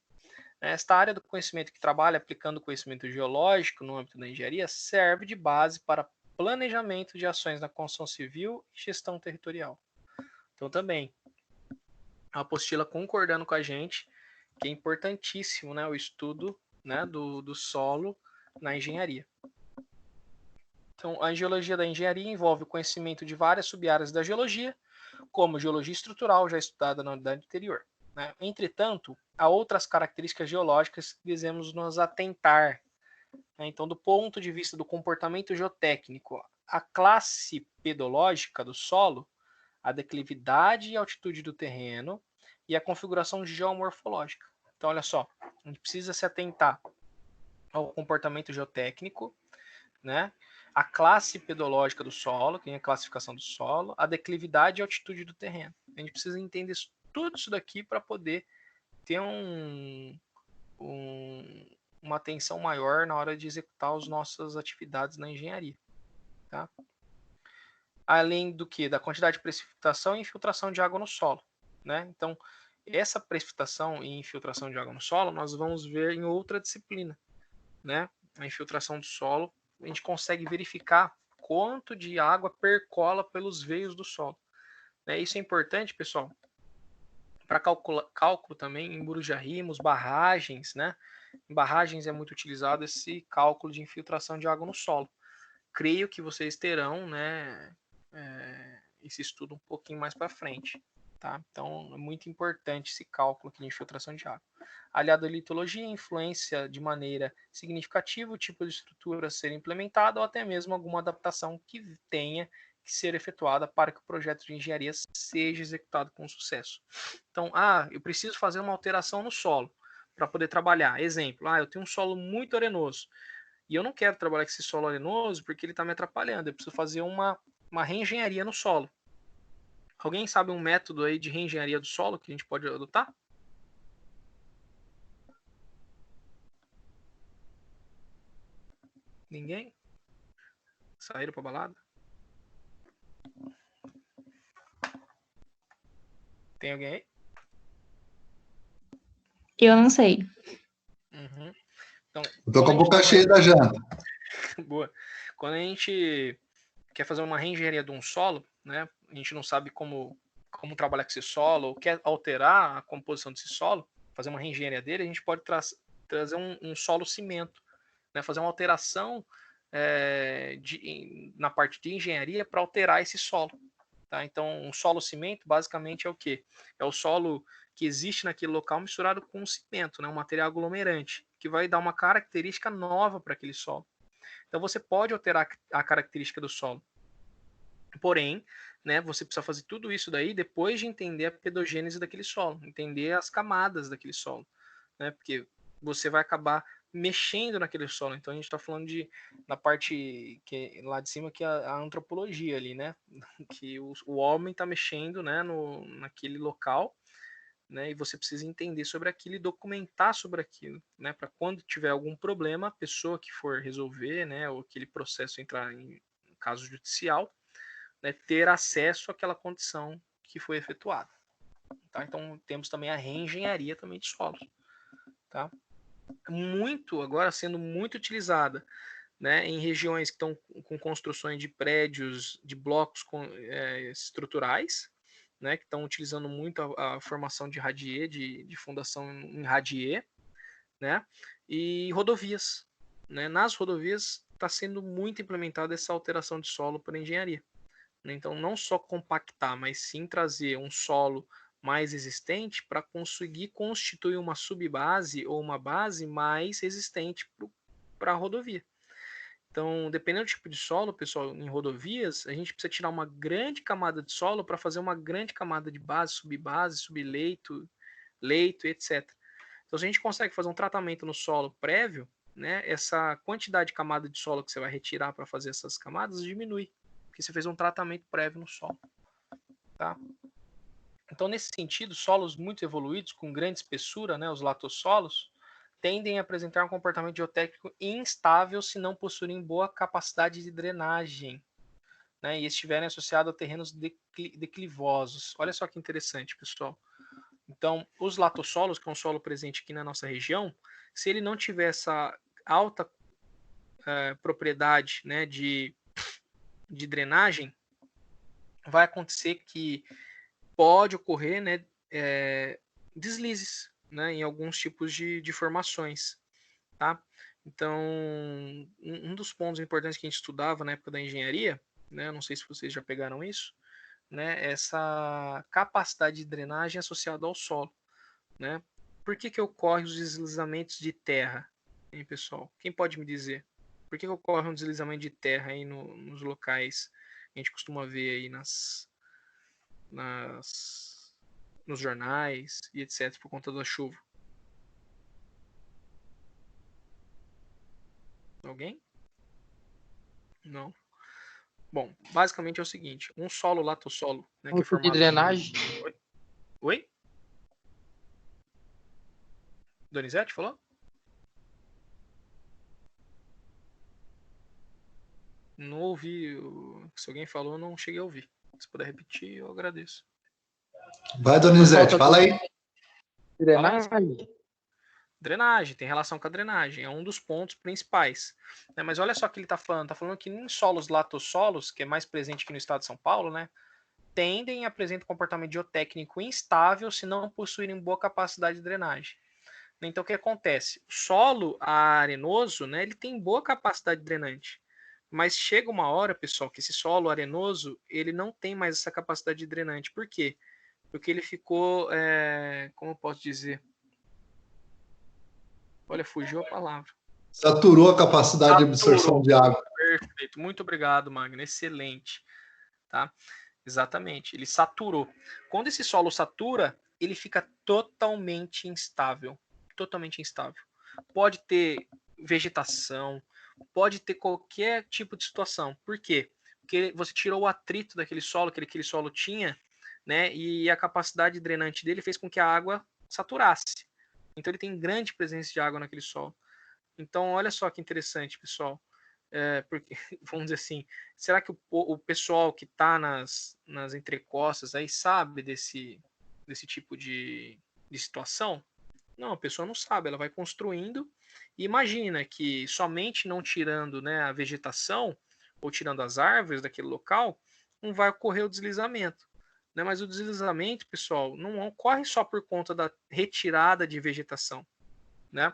Esta área do conhecimento que trabalha aplicando o conhecimento geológico no âmbito da engenharia serve de base para planejamento de ações na construção civil e gestão territorial. Então, também, a apostila concordando com a gente que é importantíssimo, né, o estudo, né, do solo na engenharia. Então, a geologia da engenharia envolve o conhecimento de várias sub-áreas da geologia, como geologia estrutural, já estudada na unidade anterior. Né? Entretanto, há outras características geológicas que devemos nos atentar. Né? Então, do ponto de vista do comportamento geotécnico, a classe pedológica do solo, a declividade e altitude do terreno e a configuração geomorfológica. Então, olha só, a gente precisa se atentar ao comportamento geotécnico, né? A classe pedológica do solo, que é a classificação do solo, a declividade e a altitude do terreno. A gente precisa entender tudo isso daqui para poder ter uma atenção maior na hora de executar as nossas atividades na engenharia. Tá? Além do que? Da quantidade de precipitação e infiltração de água no solo. Né? Então, essa precipitação e infiltração de água no solo nós vamos ver em outra disciplina. Né? A infiltração do solo, a gente consegue verificar quanto de água percola pelos veios do solo. Né? Isso é importante, pessoal, para cálculo também em muros de arrimos, barragens. Né? Em barragens é muito utilizado esse cálculo de infiltração de água no solo. Creio que vocês terão, né, esse estudo um pouquinho mais para frente. Tá? Então, é muito importante esse cálculo aqui de infiltração de água. Aliado à litologia, influência de maneira significativa o tipo de estrutura a ser implementada ou até mesmo alguma adaptação que tenha que ser efetuada para que o projeto de engenharia seja executado com sucesso. Então, eu preciso fazer uma alteração no solo para poder trabalhar. Exemplo, eu tenho um solo muito arenoso e eu não quero trabalhar com esse solo arenoso porque ele está me atrapalhando. Eu preciso fazer uma reengenharia no solo. Alguém sabe um método aí de reengenharia do solo que a gente pode adotar? Ninguém? Saíram para balada? Tem alguém aí? Eu não sei. Uhum. Então, eu tô com a boca cheia da janta. Boa. Quando a gente quer fazer uma reengenharia de um solo, né? A gente não sabe como trabalhar com esse solo, ou quer alterar a composição desse solo, fazer uma reengenharia dele, a gente pode trazer um solo cimento, né? Fazer uma alteração na parte de engenharia para alterar esse solo. Tá? Então, um solo cimento basicamente é o quê? É o solo que existe naquele local misturado com cimento, né? Um material aglomerante, que vai dar uma característica nova para aquele solo. Então, você pode alterar a característica do solo. Porém, né, você precisa fazer tudo isso daí depois de entender a pedogênese daquele solo, entender as camadas daquele solo, né? Porque você vai acabar mexendo naquele solo. Então a gente está falando na parte que lá de cima que é a antropologia ali, né? Que o homem está mexendo, né, naquele local, né? E você precisa entender sobre aquilo e documentar sobre aquilo, né? Para quando tiver algum problema, a pessoa que for resolver, né, ou aquele processo entrar em caso judicial, né, ter acesso àquela condição que foi efetuada. Tá? Então temos também a reengenharia também de solos. Tá? Agora sendo muito utilizada, né, em regiões que estão com construções de prédios, de blocos estruturais, né, que estão utilizando muito a formação de radier, de fundação em radier, né, e rodovias. Né? Nas rodovias está sendo muito implementada essa alteração de solo para engenharia. Então, não só compactar, mas sim trazer um solo mais resistente para conseguir constituir uma subbase ou uma base mais resistente para a rodovia. Então, dependendo do tipo de solo, pessoal, em rodovias, a gente precisa tirar uma grande camada de solo para fazer uma grande camada de base, subleito, leito, etc. Então, se a gente consegue fazer um tratamento no solo prévio, né, essa quantidade de camada de solo que você vai retirar para fazer essas camadas diminui, porque você fez um tratamento prévio no solo. Tá? Então, nesse sentido, solos muito evoluídos, com grande espessura, né, os latossolos, tendem a apresentar um comportamento geotécnico instável se não possuírem boa capacidade de drenagem, né, e estiverem associados a terrenos declivosos. Olha só que interessante, pessoal. Então, os latossolos, que é um solo presente aqui na nossa região, se ele não tiver essa alta propriedade, né, de drenagem, vai acontecer que pode ocorrer, né, deslizes, né, em alguns tipos de formações. Tá? Então, um dos pontos importantes que a gente estudava na época da engenharia, né, não sei se vocês já pegaram isso, né, essa capacidade de drenagem associada ao solo. Né? Por que ocorrem os deslizamentos de terra, hein, pessoal? Quem pode me dizer? Por que ocorre um deslizamento de terra aí nos locais que a gente costuma ver aí nos jornais e etc. por conta da chuva? Alguém? Não. Bom, basicamente é o seguinte, um solo latossolo, né, que é formado de drenagem. Oi? Donizete falou? Não ouvi. Se alguém falou, não cheguei a ouvir. Se puder repetir, eu agradeço. Vai, Donizete, fala aí. Drenagem. Drenagem, tem relação com a drenagem, é um dos pontos principais. Né? Mas olha só o que ele está falando que em solos latossolos, que é mais presente aqui no estado de São Paulo, né, tendem a apresentar comportamento geotécnico instável se não possuírem boa capacidade de drenagem. Então o que acontece? O solo arenoso, né, ele tem boa capacidade drenante, mas chega uma hora, pessoal, que esse solo arenoso ele não tem mais essa capacidade de drenante. Por quê? Porque ele ficou, como eu posso dizer? Olha, fugiu a palavra. Saturou a capacidade de absorção de água. Perfeito. Muito obrigado, Magno. Excelente. Tá? Exatamente. Ele saturou. Quando esse solo satura, ele fica totalmente instável. Totalmente instável. Pode ter vegetação, pode ter qualquer tipo de situação. Por quê? Porque você tirou o atrito daquele solo que aquele solo tinha, né? E a capacidade drenante dele fez com que a água saturasse. Então ele tem grande presença de água naquele solo. Então olha só que interessante, pessoal. Porque, vamos dizer assim, será que o pessoal que está nas entrecostas aí sabe desse tipo de situação? Não, a pessoa não sabe, ela vai construindo e imagina que somente não tirando, né, a vegetação ou tirando as árvores daquele local, não vai ocorrer o deslizamento. Né? Mas o deslizamento, pessoal, não ocorre só por conta da retirada de vegetação. Né?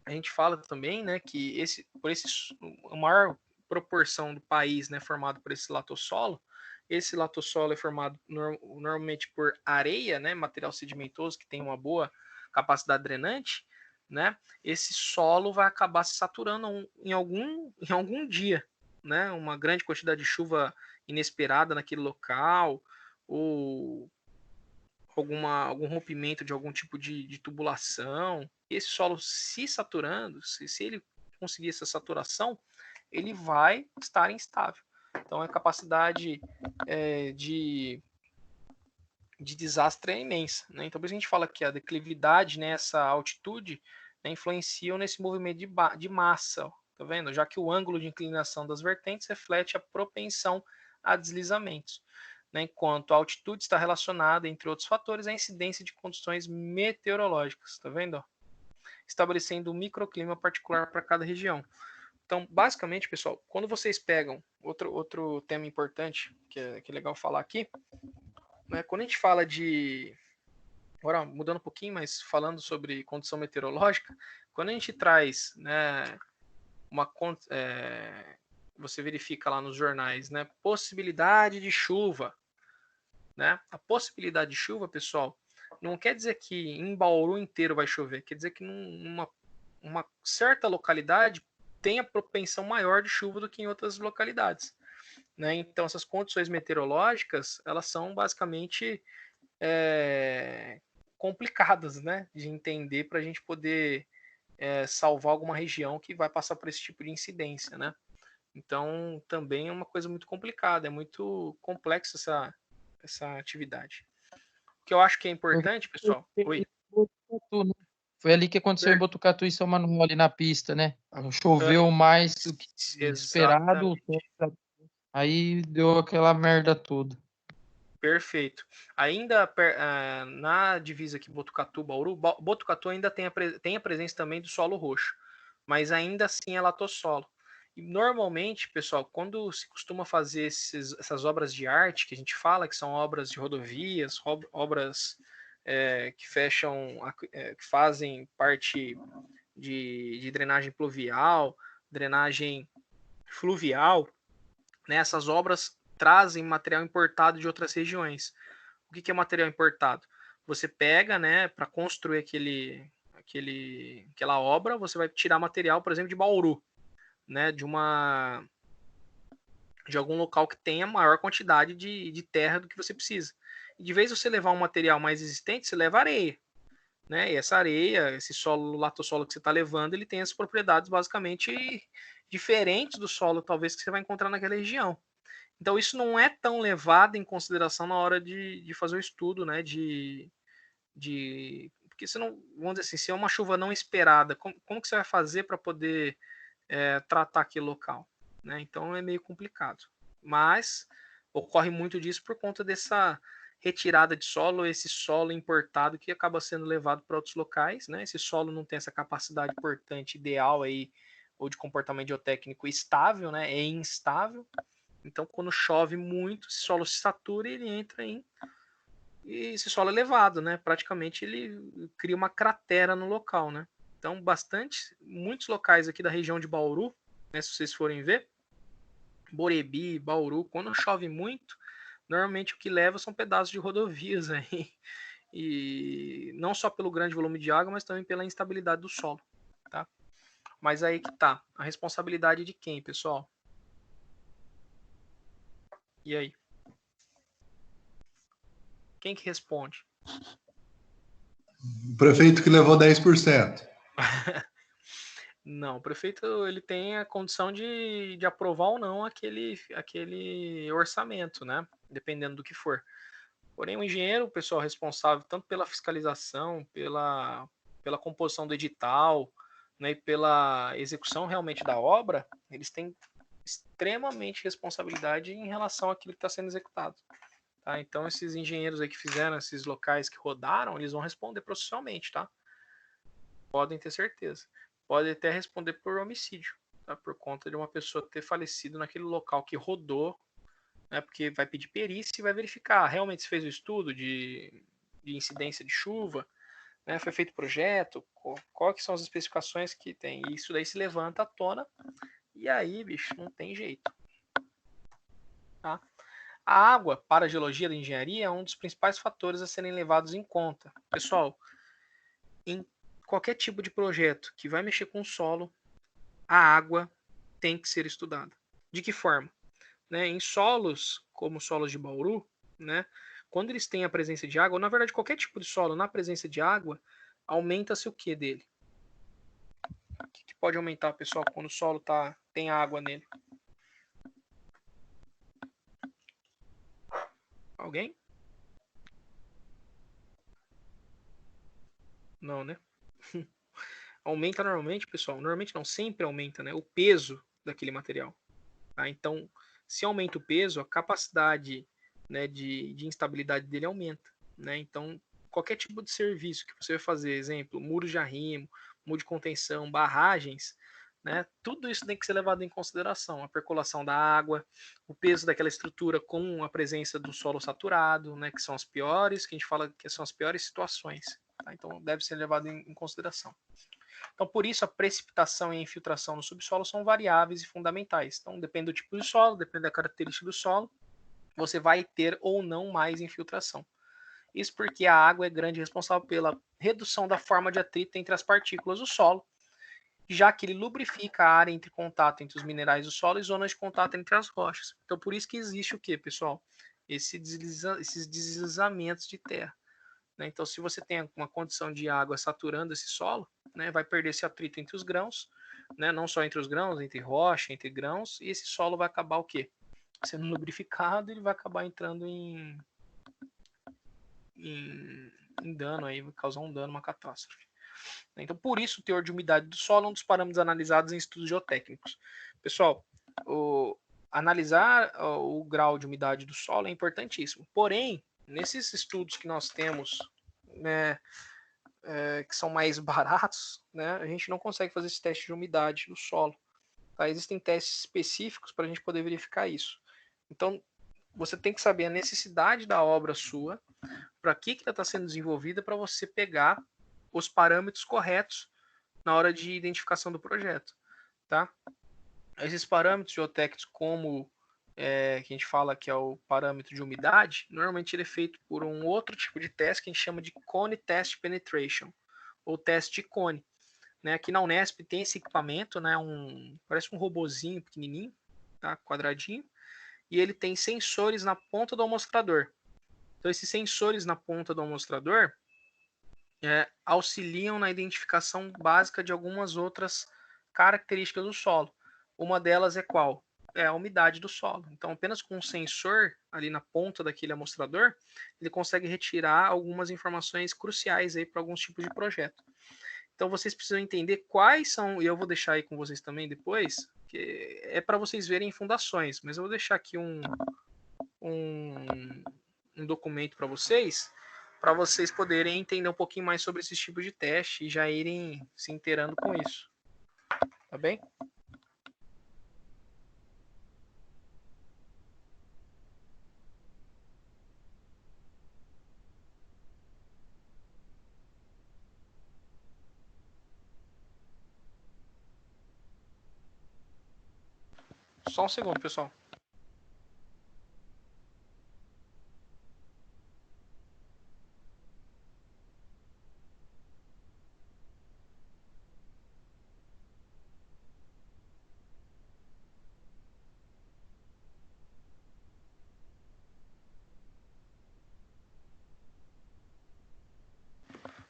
A gente fala também, né, que a maior proporção do país, né, formado por esse latossolo, é formado normalmente por areia, né, material sedimentoso que tem uma boa capacidade drenante, né? Esse solo vai acabar se saturando em algum dia, né? Uma grande quantidade de chuva inesperada naquele local ou algum rompimento de algum tipo de tubulação. Esse solo se saturando, se ele conseguir essa saturação, ele vai estar instável. Então a capacidade de desastre é imensa. Né? Então por isso a gente fala que a declividade, né, essa altitude, né, influenciam nesse movimento de massa. Ó, tá vendo? Já que o ângulo de inclinação das vertentes reflete a propensão a deslizamentos. Né, enquanto a altitude está relacionada, entre outros fatores, à incidência de condições meteorológicas, tá vendo? Ó? Estabelecendo um microclima particular para cada região. Então, basicamente, pessoal, quando vocês pegam outro tema importante, que é legal falar aqui, né, quando a gente fala de... Agora, mudando um pouquinho, mas falando sobre condição meteorológica, quando a gente traz, né, você verifica lá nos jornais, né, possibilidade de chuva, né? A possibilidade de chuva, pessoal, não quer dizer que em Bauru inteiro vai chover, quer dizer que numa uma certa localidade tem a propensão maior de chuva do que em outras localidades. Né? Então, essas condições meteorológicas, elas são basicamente complicadas, né, de entender para a gente poder salvar alguma região que vai passar por esse tipo de incidência. Né? Então, também é uma coisa muito complicada, é muito complexa essa atividade. O que eu acho que é importante, pessoal... Oi. Foi ali que aconteceu em Botucatu e São Manuel, ali na pista, né? Choveu mais do que esperado, aí deu aquela merda toda. Perfeito. Ainda na divisa aqui Botucatu-Bauru, Botucatu ainda tem a presença também do solo roxo, mas ainda assim é latossolo. E normalmente, pessoal, quando se costuma fazer essas obras de arte, que a gente fala que são obras de rodovias, obras que que fazem parte de drenagem pluvial, drenagem fluvial, né? Essas obras trazem material importado de outras regiões. O que é material importado? Você pega, né, para construir aquela obra, você vai tirar material, por exemplo, de Bauru, né, de algum local que tenha maior quantidade de terra do que você precisa. E de vez você levar um material mais existente, você leva areia. né? E essa areia, esse solo, latossolo que você está levando, ele tem as propriedades basicamente diferentes do solo, talvez, que você vai encontrar naquela região. Então, isso não é tão levado em consideração na hora de fazer o estudo, né? Porque se não, vamos dizer assim, se é uma chuva não esperada, como que você vai fazer para poder tratar aquele local? Né? Então, é meio complicado. Mas ocorre muito disso por conta dessa retirada de solo, esse solo importado que acaba sendo levado para outros locais, né? Esse solo não tem essa capacidade importante ideal aí, ou de comportamento geotécnico estável, né? É instável. Então, quando chove muito, esse solo se satura e ele entra em... E esse solo é levado, né? Praticamente ele cria uma cratera no local, né? Então, muitos locais aqui da região de Bauru, né, se vocês forem ver, Borebi, Bauru, quando chove muito, normalmente o que leva são pedaços de rodovias aí. E não só pelo grande volume de água, mas também pela instabilidade do solo, tá? Mas aí que tá. A responsabilidade de quem, pessoal? E aí? Quem que responde? O prefeito que levou 10%. Não, o prefeito ele tem a condição de aprovar ou não aquele orçamento, né? Dependendo do que for. Porém, o engenheiro, o pessoal responsável tanto pela fiscalização, pela composição do edital, né, e pela execução realmente da obra, eles têm extremamente responsabilidade em relação àquilo que está sendo executado. Tá? Então, esses engenheiros aí que fizeram esses locais que rodaram, eles vão responder processualmente, tá? Podem ter certeza. Pode até responder por homicídio, tá? Por conta de uma pessoa ter falecido naquele local que rodou, né? Porque vai pedir perícia e vai verificar realmente se fez o estudo de incidência de chuva, né? Foi feito projeto, qual que são as especificações que tem. E isso daí se levanta à tona e aí, bicho, não tem jeito. Tá? A água, para a geologia da engenharia, é um dos principais fatores a serem levados em conta. Pessoal, em qualquer tipo de projeto que vai mexer com o solo, a água tem que ser estudada. De que forma? Né? Em solos, como solos de Bauru, né? Quando eles têm a presença de água, ou na verdade qualquer tipo de solo na presença de água, aumenta-se o que dele? O que pode aumentar, pessoal, quando o solo tem água nele? Alguém? Não, né? Aumenta normalmente, pessoal. Normalmente não, sempre aumenta, né? O peso daquele material. Tá? Então, se aumenta o peso, a capacidade, né, de instabilidade dele aumenta. Né? Então, qualquer tipo de serviço que você vai fazer, exemplo, muros de arrimo, muro de contenção, barragens, né, tudo isso tem que ser levado em consideração. A percolação da água, o peso daquela estrutura com a presença do solo saturado, né, que são as piores, que a gente fala que são as piores situações. Tá? Então, deve ser levado em consideração. Então, por isso, a precipitação e a infiltração no subsolo são variáveis e fundamentais. Então, depende do tipo de solo, depende da característica do solo, você vai ter ou não mais infiltração. Isso porque a água é grande responsável pela redução da forma de atrito entre as partículas do solo, já que ele lubrifica a área entre contato entre os minerais do solo e zonas de contato entre as rochas. Então, por isso que existe o que, pessoal? Esses deslizamentos de terra. Né? Então, se você tem uma condição de água saturando esse solo, né, vai perder esse atrito entre os grãos, né, não só entre os grãos, entre rocha, entre grãos, e esse solo vai acabar o quê? Sendo lubrificado, ele vai acabar entrando em dano, aí, vai causar um dano, uma catástrofe. Então, por isso, o teor de umidade do solo é um dos parâmetros analisados em estudos geotécnicos. Pessoal, analisar o grau de umidade do solo é importantíssimo. Porém, nesses estudos que nós temos, né, que são mais baratos, né, a gente não consegue fazer esse teste de umidade do solo. Tá? Existem testes específicos para a gente poder verificar isso. Então, você tem que saber a necessidade da obra sua, para que ela está sendo desenvolvida, para você pegar os parâmetros corretos na hora de identificação do projeto. Tá? Esses parâmetros geotécnicos, como que a gente fala que é o parâmetro de umidade, normalmente ele é feito por um outro tipo de teste que a gente chama de Cone Test Penetration, ou teste de cone. Né? Aqui na Unesp tem esse equipamento, né? Parece um robozinho pequenininho, tá? Quadradinho, e ele tem sensores na ponta do amostrador. Então, esses sensores na ponta do amostrador, auxiliam na identificação básica de algumas outras características do solo. Uma delas é qual? É a umidade do solo. Então, apenas com um sensor ali na ponta daquele amostrador, ele consegue retirar algumas informações cruciais aí para alguns tipos de projeto. Então, vocês precisam entender quais são, e eu vou deixar aí com vocês também depois, que é para vocês verem fundações, mas eu vou deixar aqui um documento para vocês poderem entender um pouquinho mais sobre esses tipos de teste e já irem se inteirando com isso. Tá bem? Só um segundo, pessoal.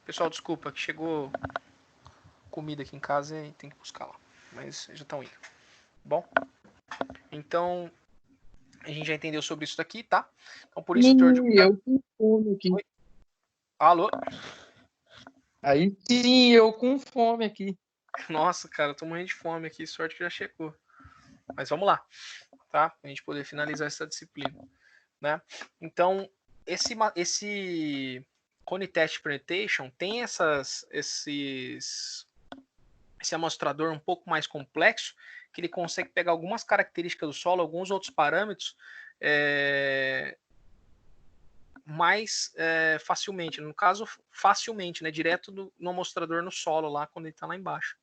Pessoal, desculpa, que chegou comida aqui em casa e tem que buscar lá. Mas já estão indo. Bom? Então, a gente já entendeu sobre isso daqui, tá? Então, por isso, eu com fome aqui. Oi? Alô? Aí sim, eu com fome aqui. Nossa, cara, eu tô morrendo de fome aqui. Sorte que já chegou. Mas vamos lá, tá? Pra gente poder finalizar essa disciplina, né? Então, esse Cone Test Presentation tem esse amostrador um pouco mais complexo, que ele consegue pegar algumas características do solo, alguns outros parâmetros mais facilmente. No caso, facilmente, né? Direto no amostrador no solo, lá quando ele está lá embaixo.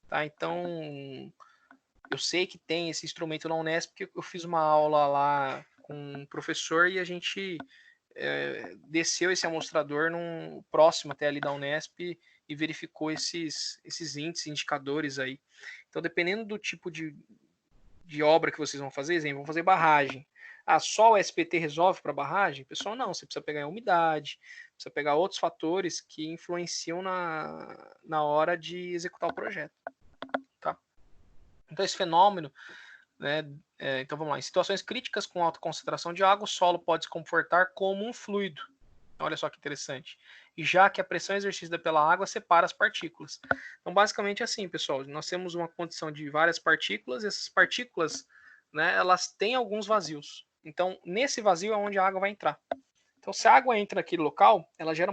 Tá? Então, eu sei que tem esse instrumento na Unesp, porque eu fiz uma aula lá com um professor e a gente desceu esse amostrador próximo até ali da Unesp e verificou esses índices, indicadores aí. Então, dependendo do tipo de obra que vocês vão fazer, exemplo, vão fazer barragem. Ah, só o SPT resolve para barragem? Pessoal, não. Você precisa pegar a umidade, precisa pegar outros fatores que influenciam na hora de executar o projeto. Tá? Então, esse fenômeno, né? Então, vamos lá. Em situações críticas com alta concentração de água, o solo pode se comportar como um fluido. Olha só que interessante. E já que a pressão exercida pela água separa as partículas. Então, basicamente assim, pessoal, nós temos uma condição de várias partículas, e essas partículas, né, elas têm alguns vazios. Então, nesse vazio é onde a água vai entrar. Então, se a água entra naquele local, ela gera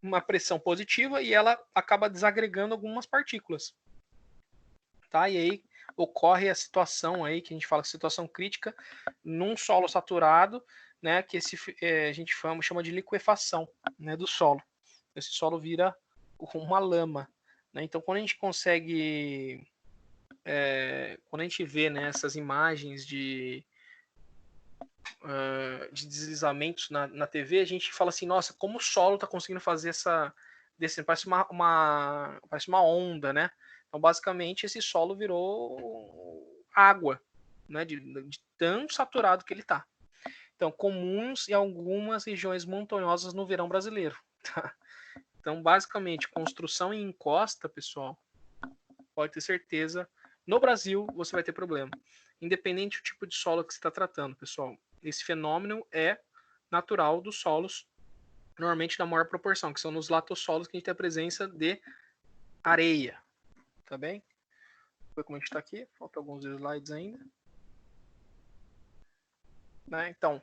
uma pressão positiva e ela acaba desagregando algumas partículas. Tá? E aí ocorre a situação aí, que a gente fala de situação crítica, num solo saturado, né, que a gente chama de liquefação, né, do solo. Esse solo vira uma lama. Né? Então, quando a gente consegue... quando a gente vê, né, essas imagens de deslizamentos na TV, a gente fala assim, nossa, como o solo está conseguindo fazer parece uma onda, né? Então, basicamente, esse solo virou água, né? De tão saturado que ele está. Então, comuns em algumas regiões montanhosas no verão brasileiro. Tá? Então, basicamente, construção em encosta, pessoal, pode ter certeza, no Brasil você vai ter problema. Independente do tipo de solo que você está tratando, pessoal. Esse fenômeno é natural dos solos, normalmente na maior proporção, que são nos latossolos que a gente tem a presença de areia. Tá bem? Vou ver como a gente está aqui. Faltam alguns slides ainda. Né? Então,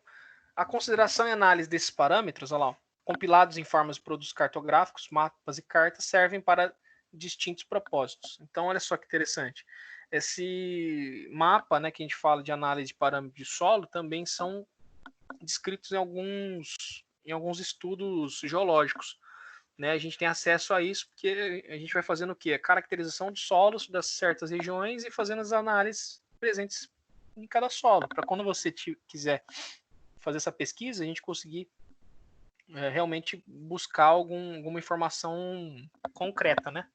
a consideração e análise desses parâmetros, olha lá, compilados em formas de produtos cartográficos, mapas e cartas, servem para distintos propósitos. Então, olha só que interessante. Esse mapa, né, que a gente fala de análise de parâmetros de solo, também são descritos em alguns estudos geológicos. Né? A gente tem acesso a isso porque a gente vai fazendo o quê? A caracterização de solos das certas regiões e fazendo as análises presentes em cada solo. Para quando você quiser fazer essa pesquisa, a gente conseguir realmente buscar alguma informação concreta, né?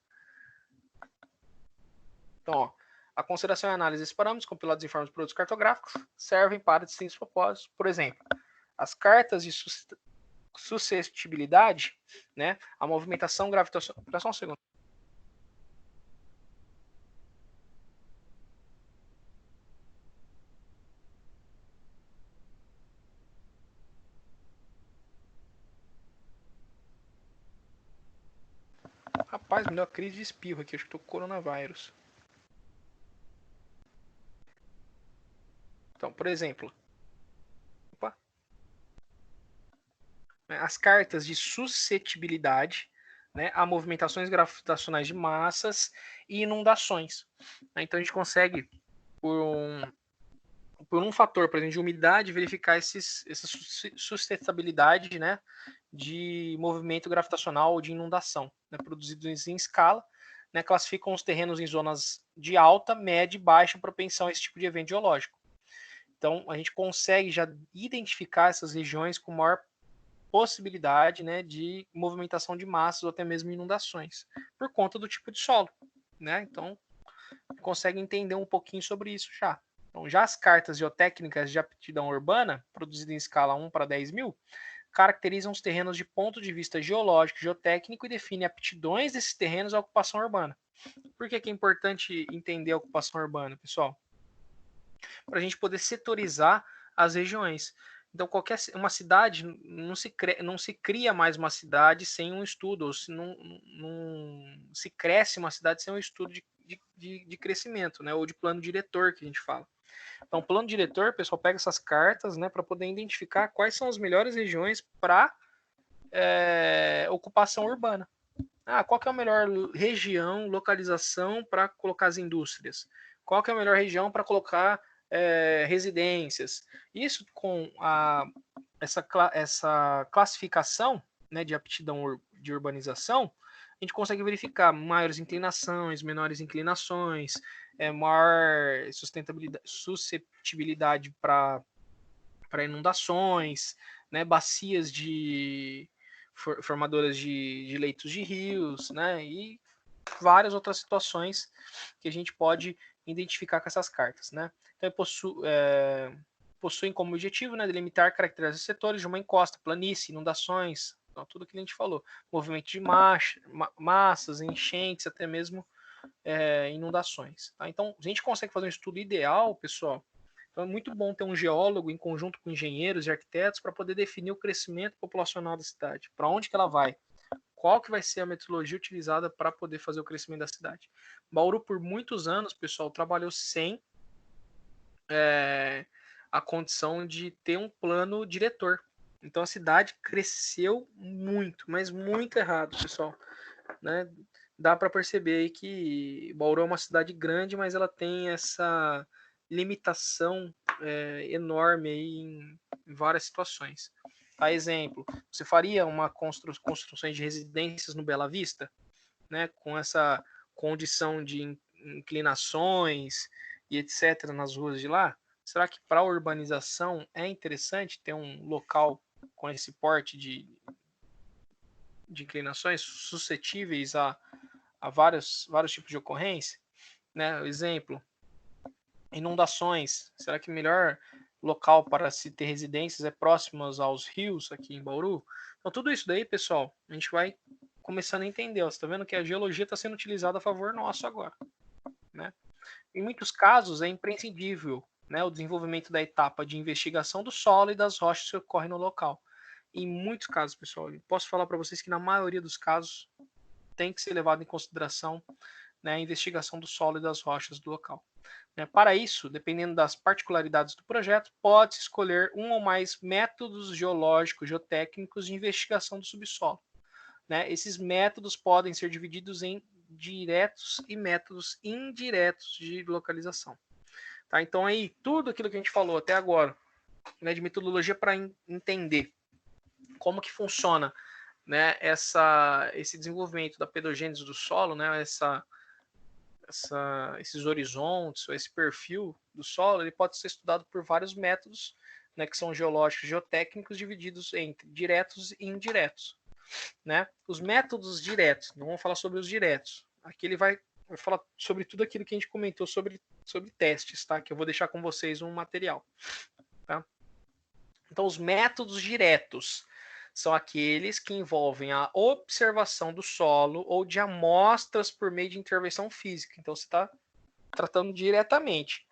Então, ó, a consideração e análise desses parâmetros compilados em forma de produtos cartográficos servem para distintos propósitos. Por exemplo, as cartas suscetibilidade, né, a movimentação gravitacional. Espera só um segundo. Rapaz, me deu uma crise de espirro aqui, acho que tô com coronavírus. Então, por exemplo, as cartas de suscetibilidade, né, a movimentações gravitacionais de massas e inundações. Então a gente consegue, por um fator, por exemplo, de umidade, verificar essa sustentabilidade, né, de movimento gravitacional ou de inundação, né, produzidos em escala, né, classificam os terrenos em zonas de alta, média e baixa propensão a esse tipo de evento geológico. Então a gente consegue já identificar essas regiões com maior possibilidade, né, de movimentação de massas ou até mesmo inundações, por conta do tipo de solo, né? Então consegue entender um pouquinho sobre isso já. Então, já as cartas geotécnicas de aptidão urbana, produzidas em escala 1 para 10 mil, caracterizam os terrenos de ponto de vista geológico e geotécnico e definem aptidões desses terrenos à ocupação urbana. Por que é importante entender a ocupação urbana, pessoal? Para a gente poder setorizar as regiões. Então, uma cidade não se cria mais uma cidade sem um estudo, ou não se cresce uma cidade sem um estudo de crescimento, né, ou de plano diretor, que a gente fala. Então, o plano diretor, o pessoal pega essas cartas, né, para poder identificar quais são as melhores regiões para ocupação urbana. Qual que é a melhor região, localização para colocar as indústrias? Qual que é a melhor região para colocar residências? Isso com essa classificação, né, de aptidão de urbanização, a gente consegue verificar maiores inclinações, menores inclinações, maior susceptibilidade para inundações, né, bacias formadoras de leitos de rios, né, e várias outras situações que a gente pode identificar com essas cartas, né. Então, possuem como objetivo, né, delimitar características setores de uma encosta, planície, inundações, então, tudo que a gente falou, movimento de massas, enchentes, até mesmo inundações. Tá? Então, a gente consegue fazer um estudo ideal, pessoal. Então, é muito bom ter um geólogo em conjunto com engenheiros e arquitetos para poder definir o crescimento populacional da cidade, para onde que ela vai, qual que vai ser a metodologia utilizada para poder fazer o crescimento da cidade. Bauru, por muitos anos, pessoal, trabalhou sem a condição de ter um plano diretor. Então a cidade cresceu muito, mas muito errado, pessoal. Né? Dá para perceber aí que Bauru é uma cidade grande, mas ela tem essa limitação enorme aí em várias situações. A exemplo, você faria uma construção de residências no Bela Vista, né, com essa condição de inclinações e etc. nas ruas de lá? Será que para a urbanização é interessante ter um local com esse porte de inclinações suscetíveis a vários tipos de ocorrência? Né? Exemplo, inundações. Será que o melhor local para se ter residências é próximos aos rios aqui em Bauru? Então, tudo isso daí, pessoal, a gente vai começando a entender. Você está vendo que a geologia está sendo utilizada a favor nosso agora. Né? Em muitos casos, é imprescindível, né, o desenvolvimento da etapa de investigação do solo e das rochas que ocorrem no local. Em muitos casos, pessoal, eu posso falar para vocês que na maioria dos casos tem que ser levado em consideração, né, a investigação do solo e das rochas do local. Para isso, dependendo das particularidades do projeto, pode-se escolher um ou mais métodos geológicos, geotécnicos de investigação do subsolo. Né? Esses métodos podem ser divididos em diretos e métodos indiretos de localização. Tá? Então, aí, tudo aquilo que a gente falou até agora, né, de metodologia para entender como que funciona, né, esse desenvolvimento da pedogênese do solo, né, esses horizontes, esse perfil do solo, ele pode ser estudado por vários métodos, né, que são geológicos e geotécnicos, divididos entre diretos e indiretos. Né? Os métodos diretos, não vamos falar sobre os diretos. Aqui ele vai falar sobre tudo aquilo que a gente comentou sobre testes, tá? Que eu vou deixar com vocês um material. Tá? Então, os métodos diretos são aqueles que envolvem a observação do solo ou de amostras por meio de intervenção física. Então, você está tratando diretamente.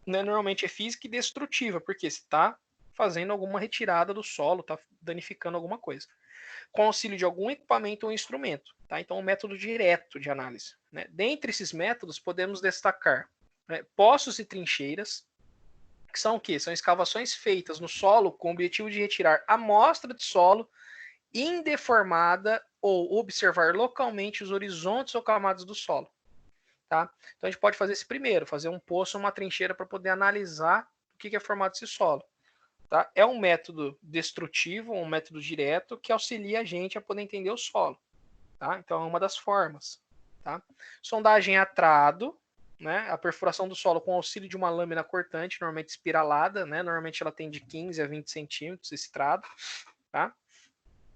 Né? Normalmente é física e destrutiva, porque você está fazendo alguma retirada do solo, está danificando alguma coisa. Com auxílio de algum equipamento ou instrumento. Tá? Então, um método direto de análise. Né? Dentre esses métodos, podemos destacar poços e trincheiras, que são o quê? São escavações feitas no solo com o objetivo de retirar amostra de solo indeformada ou observar localmente os horizontes ou camadas do solo. Tá? Então a gente pode fazer esse primeiro, fazer um poço ou uma trincheira para poder analisar o que é formado esse solo. Tá? É um método destrutivo, um método direto que auxilia a gente a poder entender o solo. Tá? Então é uma das formas. Tá? Sondagem a trado, né? A perfuração do solo com auxílio de uma lâmina cortante, normalmente espiralada, né? Normalmente ela tem de 15 a 20 centímetros esse trado. Tá?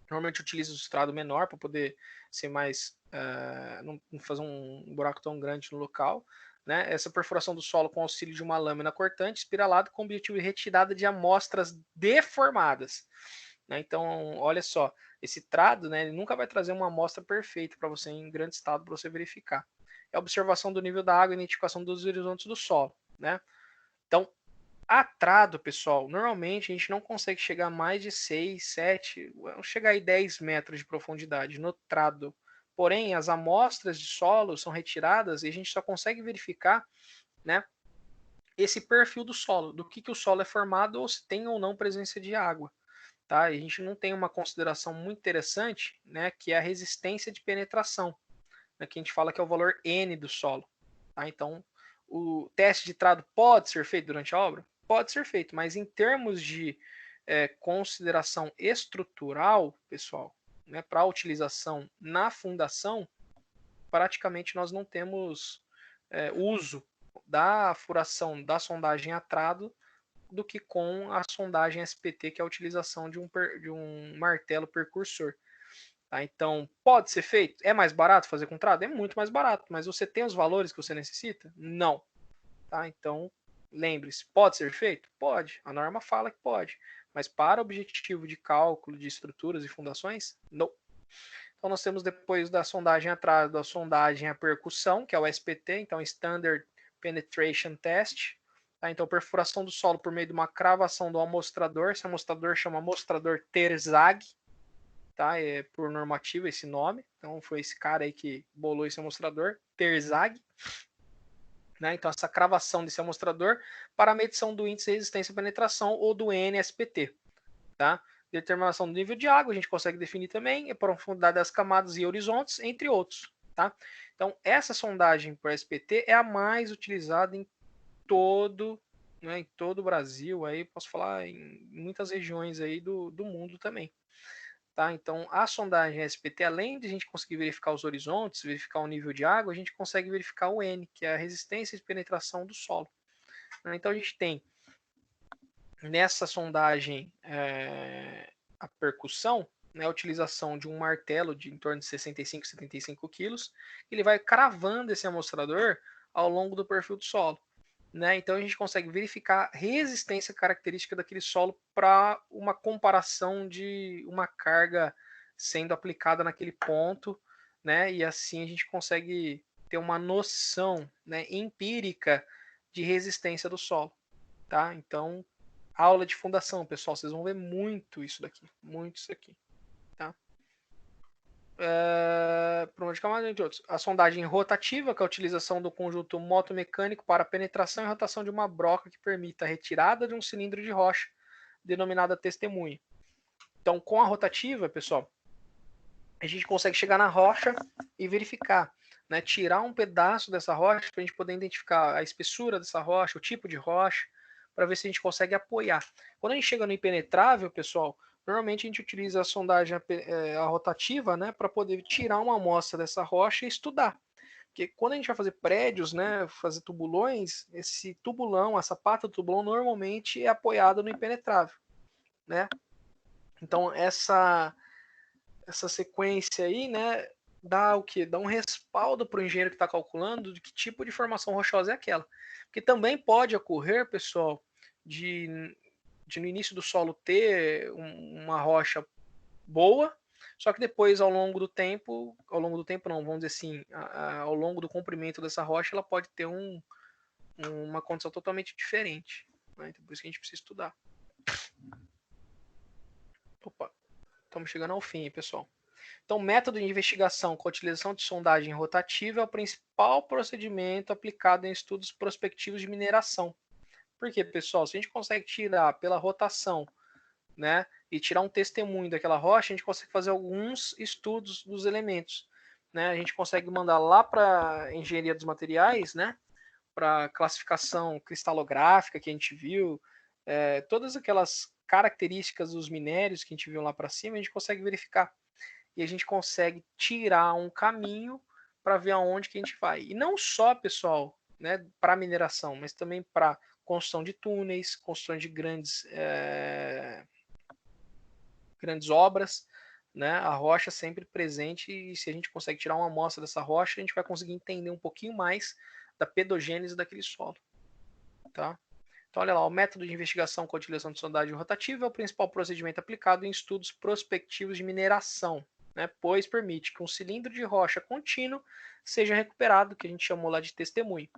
Normalmente utiliza o estrado menor para poder ser mais, não fazer um buraco tão grande no local. Né? Essa perfuração do solo com auxílio de uma lâmina cortante, espiralada, com o objetivo de retirada de amostras deformadas. Né? Então, olha só, esse trado, né, ele nunca vai trazer uma amostra perfeita para você em grande estado para você verificar. É a observação do nível da água e identificação dos horizontes do solo. Né? Então, a trado, pessoal, normalmente a gente não consegue chegar a mais de 6, 7, chegar a 10 metros de profundidade no trado. Porém, as amostras de solo são retiradas e a gente só consegue verificar, né, esse perfil do solo, do que o solo é formado ou se tem ou não presença de água. Tá? E a gente não tem uma consideração muito interessante, né, que é a resistência de penetração, né, que a gente fala que é o valor N do solo. Tá? Então, o teste de trado pode ser feito durante a obra? Pode ser feito, mas em termos de consideração estrutural, pessoal, né, para utilização na fundação, praticamente nós não temos uso da furação da sondagem a trado do que com a sondagem SPT, que é a utilização de um martelo percursor. Tá? Então, pode ser feito? É mais barato fazer com trado? É muito mais barato, mas você tem os valores que você necessita? Não. Tá? Então, lembre-se, pode ser feito? Pode. A norma fala que pode. Mas para objetivo de cálculo de estruturas e fundações, não. Então, nós temos depois da sondagem atrás, da sondagem a percussão, que é o SPT, então Standard Penetration Test. Tá? Então, perfuração do solo por meio de uma cravação do amostrador. Esse amostrador chama amostrador Terzag. Tá? É por normativa esse nome. Então, foi esse cara aí que bolou esse amostrador, Terzag. Né? Então, essa cravação desse amostrador para a medição do índice de resistência à penetração ou do NSPT. Tá? Determinação do nível de água, a gente consegue definir também, a profundidade das camadas e horizontes, entre outros. Tá? Então, essa sondagem por SPT é a mais utilizada em todo o Brasil, aí posso falar em muitas regiões aí do mundo também. Tá? Então, a sondagem SPT, além de a gente conseguir verificar os horizontes, verificar o nível de água, a gente consegue verificar o N, que é a resistência de penetração do solo. Então, a gente tem nessa sondagem a percussão, né, a utilização de um martelo de em torno de 65, 75 quilos, ele vai cravando esse amostrador ao longo do perfil do solo. Né? Então a gente consegue verificar a resistência característica daquele solo para uma comparação de uma carga sendo aplicada naquele ponto, né? E assim a gente consegue ter uma noção, né, empírica de resistência do solo. Tá? Então, aula de fundação, pessoal, vocês vão ver muito isso daqui, muito isso aqui. Tá? A sondagem rotativa, que é a utilização do conjunto motomecânico para a penetração e rotação de uma broca que permita a retirada de um cilindro de rocha, denominada testemunha. Então, com a rotativa, pessoal, a gente consegue chegar na rocha e verificar, né, tirar um pedaço dessa rocha para a gente poder identificar a espessura dessa rocha, o tipo de rocha, para ver se a gente consegue apoiar. Quando a gente chega no impenetrável, pessoal, normalmente a gente utiliza a sondagem a rotativa, né, para poder tirar uma amostra dessa rocha e estudar. Porque quando a gente vai fazer prédios, né, fazer tubulões, esse tubulão, essa pata do tubulão normalmente é apoiada no impenetrável, né? Então essa sequência aí, né, dá o quê? Dá um respaldo para o engenheiro que está calculando de que tipo de formação rochosa é aquela. Porque também pode ocorrer, pessoal, de no início do solo ter uma rocha boa, só que depois, ao longo do tempo não, vamos dizer assim, ao longo do comprimento dessa rocha, ela pode ter uma condição totalmente diferente. Né? Então, por isso que a gente precisa estudar. Opa, estamos chegando ao fim, pessoal. Então, o método de investigação com a utilização de sondagem rotativa é o principal procedimento aplicado em estudos prospectivos de mineração. Por quê, pessoal? Se a gente consegue tirar pela rotação, né, e tirar um testemunho daquela rocha, a gente consegue fazer alguns estudos dos elementos. Né? A gente consegue mandar lá para a engenharia dos materiais, né, para classificação cristalográfica que a gente viu, todas aquelas características dos minérios que a gente viu lá para cima, a gente consegue verificar. E a gente consegue tirar um caminho para ver aonde que a gente vai. E não só, pessoal, né, para mineração, mas também para construção de túneis, construção de grandes obras, né? A rocha sempre presente, e se a gente consegue tirar uma amostra dessa rocha, a gente vai conseguir entender um pouquinho mais da pedogênese daquele solo. Tá? Então, olha lá, o método de investigação com a utilização de sondagem rotativa é o principal procedimento aplicado em estudos prospectivos de mineração, né? Pois permite que um cilindro de rocha contínuo seja recuperado, que a gente chamou lá de testemunho,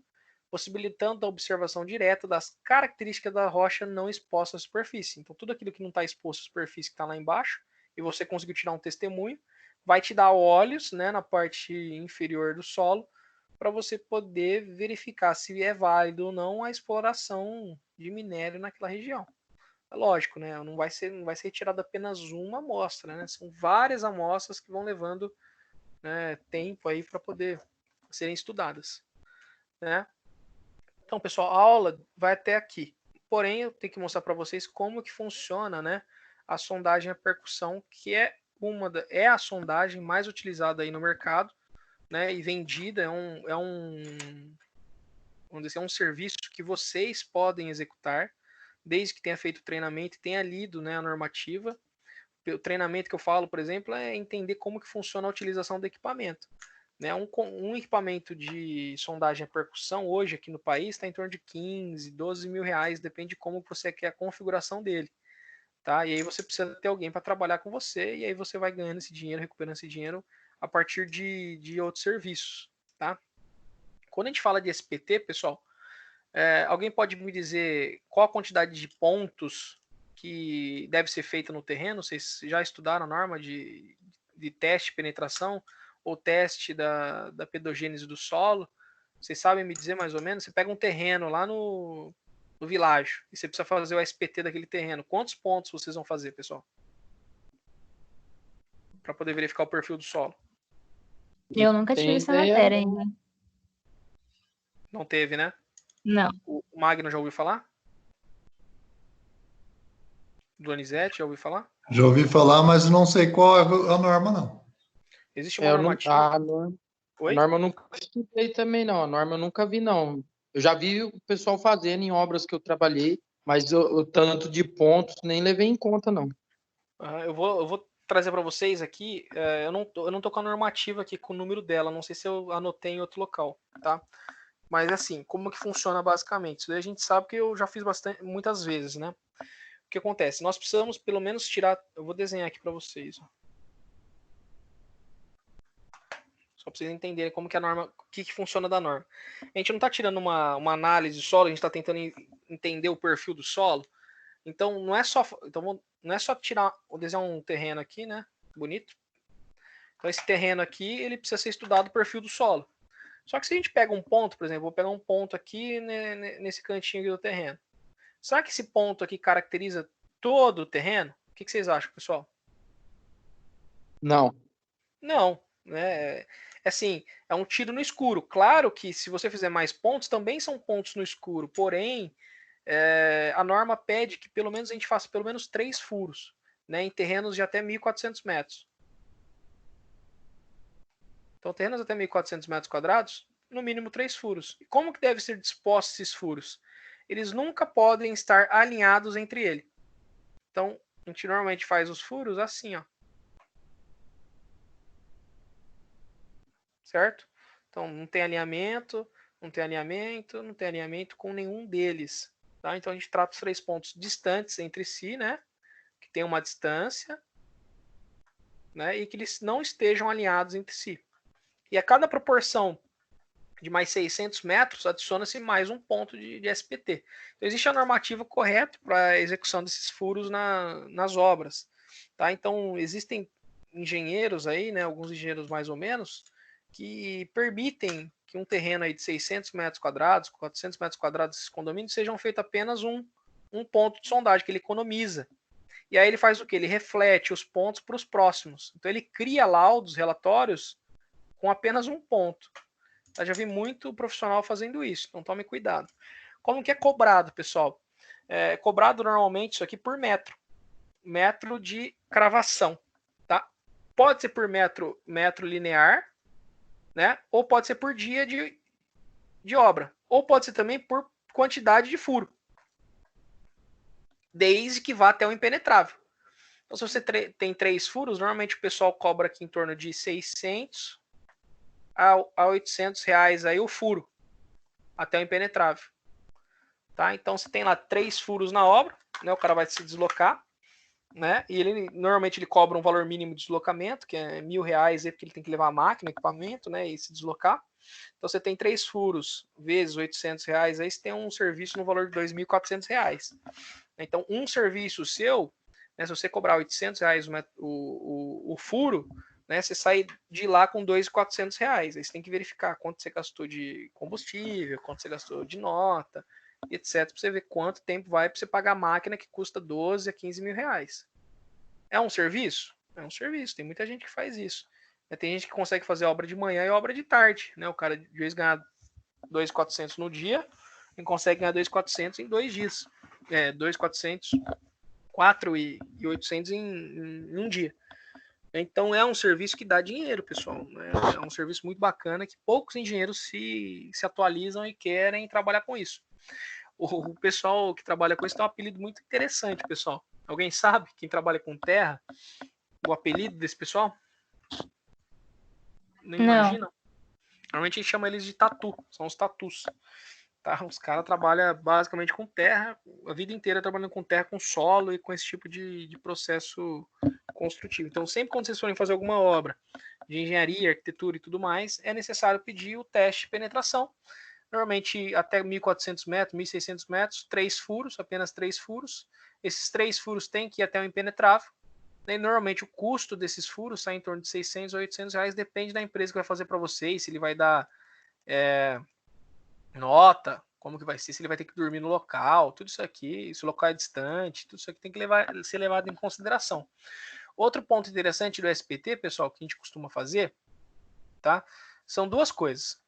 possibilitando a observação direta das características da rocha não exposta à superfície. Então, tudo aquilo que não está exposto à superfície que está lá embaixo, e você conseguiu tirar um testemunho, vai te dar olhos, né, na parte inferior do solo, para você poder verificar se é válido ou não a exploração de minério naquela região. É lógico, né? Não vai ser retirada apenas uma amostra, né? São várias amostras que vão levando, né, tempo aí para poder serem estudadas, né? Então, pessoal, a aula vai até aqui. Porém, eu tenho que mostrar para vocês como que funciona, né, a sondagem a percussão, que é a sondagem mais utilizada aí no mercado, né, e vendida. Vamos dizer, é um serviço que vocês podem executar, desde que tenha feito o treinamento e tenha lido, né, a normativa. O treinamento que eu falo, por exemplo, é entender como que funciona a utilização do equipamento. Né? Um equipamento de sondagem a percussão hoje aqui no país está em torno de 15, 12 mil reais, depende de como você quer a configuração dele. Tá? E aí você precisa ter alguém para trabalhar com você, e aí você vai ganhando esse dinheiro, recuperando esse dinheiro a partir de outros serviços. Tá? Quando a gente fala de SPT, pessoal, alguém pode me dizer qual a quantidade de pontos que deve ser feita no terreno? Vocês já estudaram a norma de teste de penetração ou teste da pedogênese do solo? Vocês sabem me dizer mais ou menos? Você pega um terreno lá no vilarejo e você precisa fazer o SPT daquele terreno. Quantos pontos vocês vão fazer, pessoal? Para poder verificar o perfil do solo. Eu nunca tive essa matéria ainda. Não teve, né? Não. O Magno já ouviu falar? Donizete, já ouviu falar? Já ouvi falar, mas não sei qual é a norma, não. Existe uma normativa. A norma eu nunca estudei também, não. A norma eu nunca vi, não. Eu já vi o pessoal fazendo em obras que eu trabalhei, mas o tanto de pontos nem levei em conta, não. Eu vou trazer para vocês aqui. Eu não tô com a normativa aqui com o número dela. Não sei se eu anotei em outro local, tá? Mas assim, como que funciona basicamente? Isso daí a gente sabe que eu já fiz muitas vezes, né? O que acontece? Nós precisamos pelo menos tirar. Eu vou desenhar aqui para vocês. Só para vocês entenderem como que a norma, o que funciona da norma. A gente não está tirando uma análise de solo, a gente está tentando entender o perfil do solo. Então não é só tirar, vou desenhar um terreno aqui, né? Bonito. Então esse terreno aqui, ele precisa ser estudado o perfil do solo. Só que se a gente pega um ponto, por exemplo, vou pegar um ponto aqui, né, nesse cantinho aqui do terreno. Será que esse ponto aqui caracteriza todo o terreno? O que vocês acham, pessoal? Não. Não, né? Assim, é um tiro no escuro. Claro que se você fizer mais pontos, também são pontos no escuro. Porém, a norma pede que pelo menos a gente faça pelo menos 3 furos, né, em terrenos de até 1.400 metros. Então, terrenos até 1.400 metros quadrados, no mínimo 3 furos. E como que deve ser dispostos esses furos? Eles nunca podem estar alinhados entre eles. Então, a gente normalmente faz os furos assim, ó. Certo? Então, não tem alinhamento, não tem alinhamento, não tem alinhamento com nenhum deles. Tá? Então, a gente trata os 3 pontos distantes entre si, né? Que tem uma distância. né, e que eles não estejam alinhados entre si. E a cada proporção de mais 600 metros, adiciona-se mais um ponto de SPT. Então, existe a normativa correta para a execução desses furos nas obras. Tá? Então, existem engenheiros aí, né, alguns engenheiros mais ou menos, que permitem que um terreno aí de 600 metros quadrados, 400 metros quadrados, esses condomínios, sejam feito apenas um ponto de sondagem, que ele economiza. E aí ele faz o quê? Ele reflete os pontos para os próximos. Então, ele cria laudos, relatórios, com apenas um ponto. Eu já vi muito profissional fazendo isso, então tome cuidado. Como que é cobrado, pessoal? É cobrado normalmente isso aqui por metro de cravação, tá? Pode ser por metro linear, né? Ou pode ser por dia de obra, ou pode ser também por quantidade de furo, desde que vá até o impenetrável. Então, se você tem 3 furos, normalmente o pessoal cobra aqui em torno de 600 a 800 reais aí o furo, até o impenetrável. Tá? Então, você tem lá 3 furos na obra, né? O cara vai se deslocar, né? E ele normalmente ele cobra um valor mínimo de deslocamento, que é R$1.000, porque ele tem que levar a máquina, equipamento, né? E se deslocar. Então, você tem 3 furos vezes R$800, aí você tem um serviço no valor de R$2.400. Então, um serviço seu, né, se você cobrar R$800 o furo, né, você sai de lá com R$2.400. Aí você tem que verificar quanto você gastou de combustível, quanto você gastou de nota, etc. Para você ver quanto tempo vai para você pagar a máquina que custa 12 a 15 mil reais. É um serviço? É um serviço. Tem muita gente que faz isso. Tem gente que consegue fazer obra de manhã e obra de tarde. Né? O cara de vez ganha 2.400 no dia e consegue ganhar 2.400 em 2 dias. 2.400, 4.800 em um dia. Então é um serviço que dá dinheiro, pessoal. É um serviço muito bacana que poucos engenheiros se atualizam e querem trabalhar com isso. O pessoal que trabalha com isso tem um apelido muito interessante, pessoal. Alguém sabe, quem trabalha com terra, o apelido desse pessoal? Não imaginam? Normalmente a gente chama eles de tatu, são os tatus. Tá? Os caras trabalham basicamente com terra, a vida inteira trabalhando com terra, com solo e com esse tipo de processo construtivo. Então, sempre quando vocês forem fazer alguma obra de engenharia, arquitetura e tudo mais, é necessário pedir o teste de penetração. Normalmente até 1.400 metros, 1.600 metros, 3 furos, apenas 3 furos. Esses 3 furos têm que ir até o impenetrável. E normalmente o custo desses furos sai em torno de 600 a 800 reais, depende da empresa que vai fazer para vocês, se ele vai dar nota, como que vai ser, se ele vai ter que dormir no local, tudo isso aqui, se o local é distante, tudo isso aqui tem que ser levado em consideração. Outro ponto interessante do SPT, pessoal, que a gente costuma fazer, tá? São 2 coisas.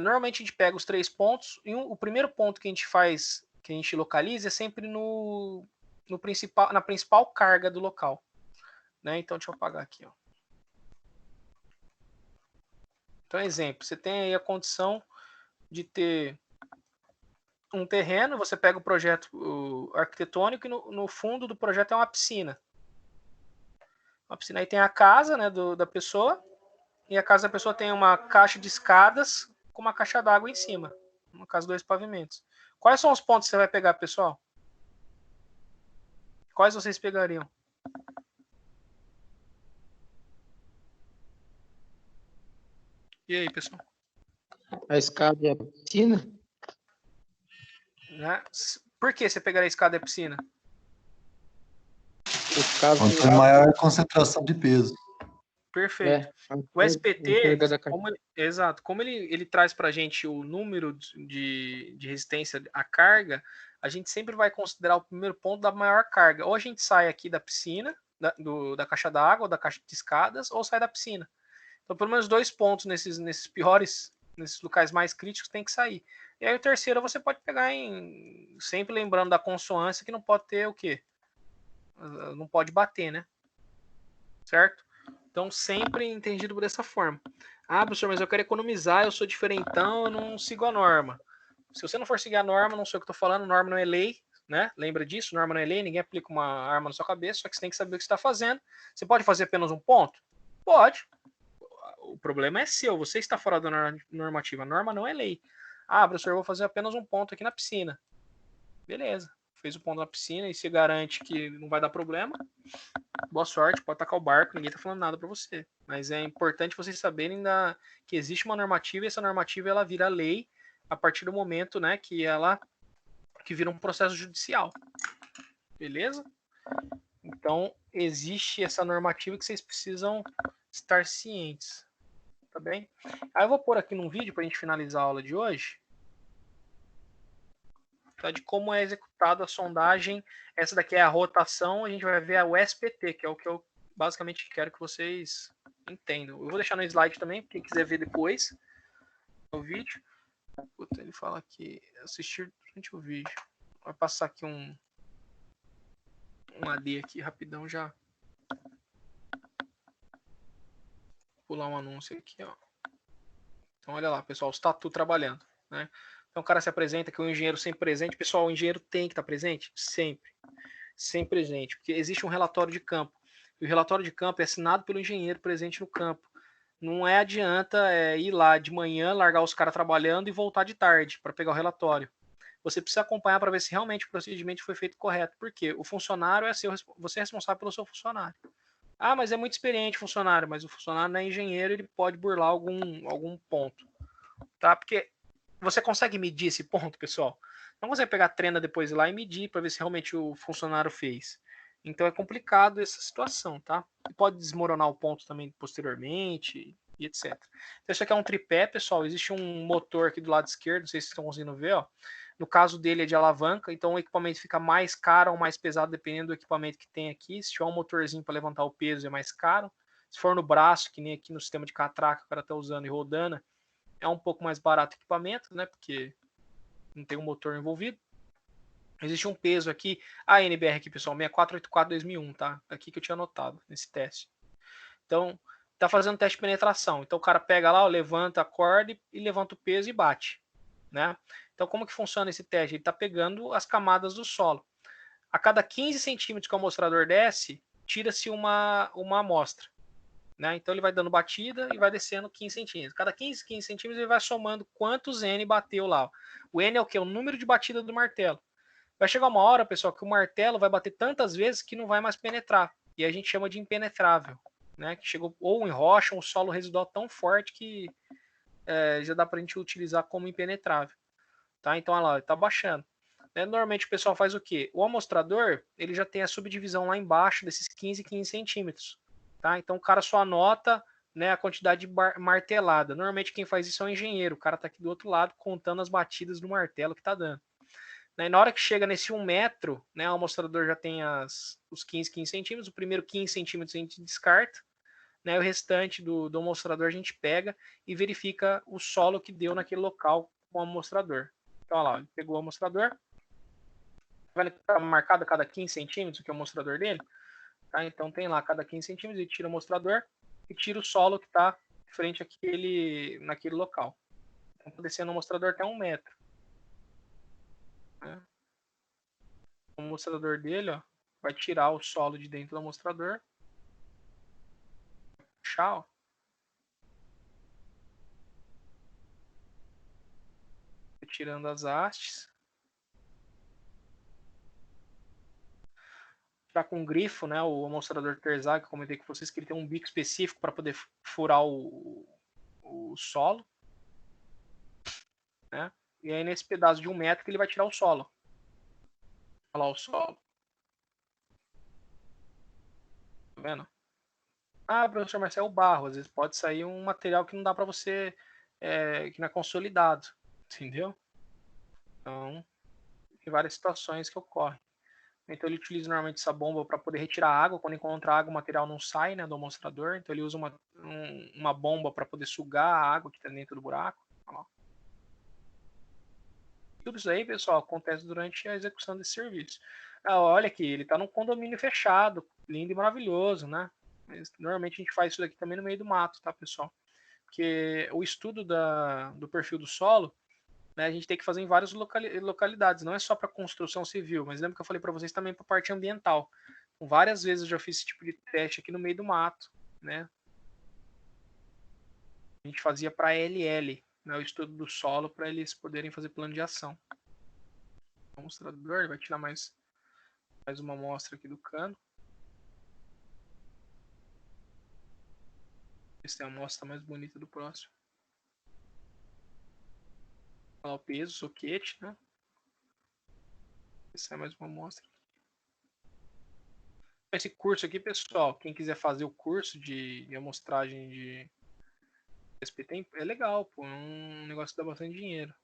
Normalmente a gente pega os 3 pontos, e o primeiro ponto que a gente faz, que a gente localiza, é sempre na principal carga do local. Né? Então, deixa eu apagar aqui. Ó. Então, exemplo, você tem aí a condição de ter um terreno, você pega o projeto arquitetônico e no fundo do projeto é uma piscina. Uma piscina aí tem a casa, né, da pessoa, e a casa da pessoa tem uma caixa de escadas com uma caixa d'água em cima. No caso, 2 pavimentos. Quais são os pontos que você vai pegar, pessoal? Quais vocês pegariam? E aí, pessoal? A escada e a piscina? Né? Por que você pegaria a escada e a piscina? Quanto tem maior concentração de peso. Perfeito. O SPT, como ele traz para a gente o número de resistência à carga, a gente sempre vai considerar o primeiro ponto da maior carga. Ou a gente sai aqui da piscina, da caixa d'água, ou da caixa de escadas, ou sai da piscina. Então, pelo menos 2 pontos nesses piores, nesses locais mais críticos, tem que sair. E aí o terceiro você pode pegar sempre lembrando da consoância, que não pode ter o quê? Não pode bater, né? Certo? Então, sempre entendido por dessa forma. Ah, professor, mas eu quero economizar, eu sou diferentão, eu não sigo a norma. Se você não for seguir a norma, não sei o que eu estou falando, norma não é lei, né? Lembra disso? Norma não é lei, ninguém aplica uma arma na sua cabeça, só que você tem que saber o que você está fazendo. Você pode fazer apenas um ponto? Pode. O problema é seu, você está fora da normativa. A norma não é lei. Ah, professor, eu vou fazer apenas um ponto aqui na piscina. Beleza. fez o ponto na piscina e se garante que não vai dar problema, boa sorte, pode tacar o barco, ninguém tá falando nada para você. Mas é importante vocês saberem que existe uma normativa e essa normativa ela vira lei a partir do momento, né, que vira um processo judicial. Beleza? Então, existe essa normativa que vocês precisam estar cientes. Tá bem? Aí eu vou pôr aqui num vídeo para a gente finalizar a aula de hoje, tá, de como é executada a sondagem. Essa daqui é a rotação, a gente vai ver o SPT, que é o que eu basicamente quero que vocês entendam. Eu vou deixar no slide também, quem quiser ver depois o vídeo. Puta, ele fala aqui, assistir durante o vídeo. Vai passar aqui um AD aqui rapidão já. Pular um anúncio aqui, ó. Então olha lá, pessoal, os tatu trabalhando, né? Então o cara se apresenta que o engenheiro sempre presente. Pessoal, o engenheiro tem que estar presente? Sempre. Sempre presente, porque existe um relatório de campo. E o relatório de campo é assinado pelo engenheiro presente no campo. Não adianta ir lá de manhã, largar os caras trabalhando e voltar de tarde para pegar o relatório. Você precisa acompanhar para ver se realmente o procedimento foi feito correto. Por quê? O funcionário você é responsável pelo seu funcionário. Ah, mas é muito experiente o funcionário, mas o funcionário não é engenheiro, ele pode burlar algum ponto. Tá? Porque você consegue medir esse ponto, pessoal? Não consegue pegar a trena depois lá e medir para ver se realmente o funcionário fez. Então é complicado essa situação, tá? Pode desmoronar o ponto também posteriormente e etc. Então isso aqui é um tripé, pessoal. Existe um motor aqui do lado esquerdo, não sei se vocês estão conseguindo ver, ó. No caso dele é de alavanca, então o equipamento fica mais caro ou mais pesado dependendo do equipamento que tem aqui. Se tiver um motorzinho para levantar o peso é mais caro. Se for no braço, que nem aqui no sistema de catraca que o cara está usando e rodando, é um pouco mais barato o equipamento, né? Porque não tem um motor envolvido. Existe um peso aqui, a NBR aqui, pessoal, 6484-2001, tá? Aqui que eu tinha anotado nesse teste. Então, tá fazendo teste de penetração. Então o cara pega lá, ó, levanta a corda e levanta o peso e bate, né? Então como que funciona esse teste? Ele tá pegando as camadas do solo. A cada 15 centímetros que o amostrador desce, tira-se uma amostra. Né? Então ele vai dando batida e vai descendo 15 centímetros. Cada 15 centímetros ele vai somando quantos N bateu lá. O N é o que? O número de batida do martelo. Vai chegar uma hora, pessoal, que o martelo vai bater tantas vezes que não vai mais penetrar. E a gente chama de impenetrável. Né? Que chegou ou em rocha, ou um solo residual tão forte que já dá para a gente utilizar como impenetrável. Tá? Então, olha lá, está baixando. Normalmente o pessoal faz o quê? O amostrador ele já tem a subdivisão lá embaixo desses 15 centímetros. Tá? Então o cara só anota, né, a quantidade de martelada. Normalmente quem faz isso é o engenheiro. O cara está aqui do outro lado contando as batidas do martelo que está dando. E na hora que chega nesse 1 metro, né, o amostrador já tem os 15 centímetros. O primeiro 15 centímetros a gente descarta. Né, o restante do amostrador a gente pega e verifica o solo que deu naquele local com o amostrador. Então, olha lá, ele pegou o amostrador. Vai estar marcado a cada 15 centímetros, que é o amostrador dele. Tá? Então tem lá, cada 15 centímetros, ele tira o amostrador e tira o solo que está frente naquele local. Então tá descendo o amostrador até 1 metro. Né? O amostrador dele, ó, vai tirar o solo de dentro do amostrador. Puxar, ó. Tirando as hastes. Já com grifo, né, o amostrador Terzag, que eu comentei com vocês, que ele tem um bico específico para poder furar o solo. Né? E aí nesse pedaço de 1 metro que ele vai tirar o solo. Olha lá o solo. Tá vendo? Ah, professor, mas é o barro. Às vezes pode sair um material que não dá para você, que não é consolidado. Entendeu? Então, tem várias situações que ocorrem. Então ele utiliza normalmente essa bomba para poder retirar água. Quando encontra água, o material não sai, né, do amostrador. Então ele usa uma bomba para poder sugar a água que está dentro do buraco. Olha lá. Tudo isso aí, pessoal, acontece durante a execução desse serviço. Olha aqui, ele está num condomínio fechado, lindo e maravilhoso, né? Mas, normalmente a gente faz isso daqui também no meio do mato, tá, pessoal? Porque o estudo do perfil do solo, né, a gente tem que fazer em várias localidades, não é só para construção civil, mas lembra que eu falei para vocês também para a parte ambiental. Então, várias vezes eu já fiz esse tipo de teste aqui no meio do mato, né? A gente fazia para LL, né, o estudo do solo, para eles poderem fazer plano de ação. o mostrador, ele vai tirar mais uma amostra aqui do cano. Essa é a amostra mais bonita do próximo. Olha o peso, soquete, né? Essa é mais uma amostra. Esse curso aqui, pessoal, quem quiser fazer o curso de amostragem de SPT é legal, pô. É um negócio que dá bastante dinheiro.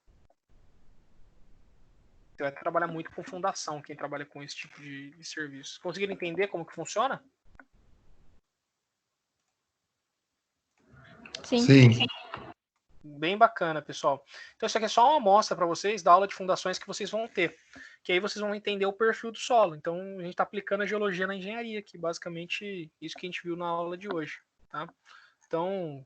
Você vai trabalhar muito com fundação, quem trabalha com esse tipo de serviço. Conseguiram entender como que funciona? Sim. Bem bacana, pessoal. Então isso aqui é só uma amostra para vocês da aula de fundações que vocês vão ter. Que aí vocês vão entender o perfil do solo. Então a gente está aplicando a geologia na engenharia, que basicamente isso que a gente viu na aula de hoje, tá? Então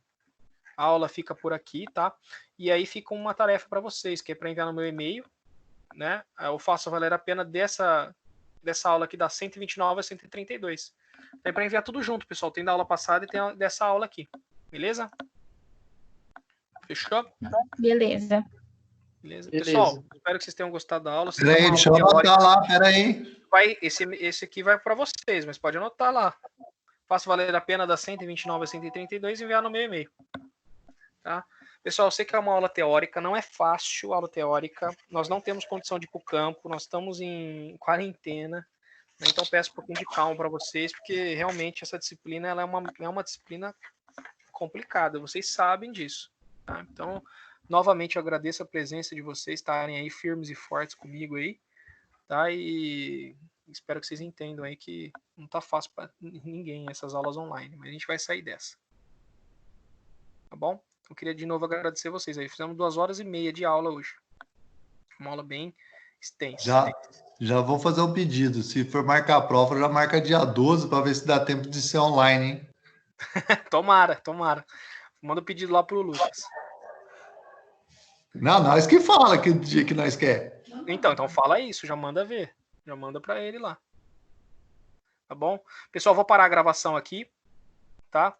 a aula fica por aqui, tá? E aí fica uma tarefa para vocês, que é para entrar no meu e-mail, né? Eu faço valer a pena dessa aula aqui das 129 a 132. É para enviar tudo junto, pessoal. Tem da aula passada e tem dessa aula aqui. Beleza? Fechou? Beleza. Beleza. Pessoal, espero que vocês tenham gostado da aula. Peraí, deixa eu anotar lá, peraí. Esse aqui vai para vocês, mas pode anotar lá. Faço valer a pena das 129 a 132 e enviar no meu e-mail. Tá? Pessoal, eu sei que é uma aula teórica, não é fácil a aula teórica. Nós não temos condição de ir para o campo, nós estamos em quarentena. Né? Então peço um pouquinho de calma para vocês, porque realmente essa disciplina ela é uma disciplina complicada. Vocês sabem disso. Tá? Então, novamente, eu agradeço a presença de vocês estarem aí firmes e fortes comigo aí, tá? E espero que vocês entendam aí que não tá fácil para ninguém essas aulas online, mas a gente vai sair dessa. Tá bom? Eu queria de novo agradecer vocês aí. Fizemos 2h30 de aula hoje. Uma aula bem extensa. Já vou fazer um pedido. Se for marcar a prova, já marca dia 12 para ver se dá tempo de ser online, hein? Tomara. Manda o pedido lá pro Lucas. Não, nós que fala que dia que nós quer. Então fala isso, já manda ver. Já manda para ele lá. Tá bom? Pessoal, vou parar a gravação aqui, tá?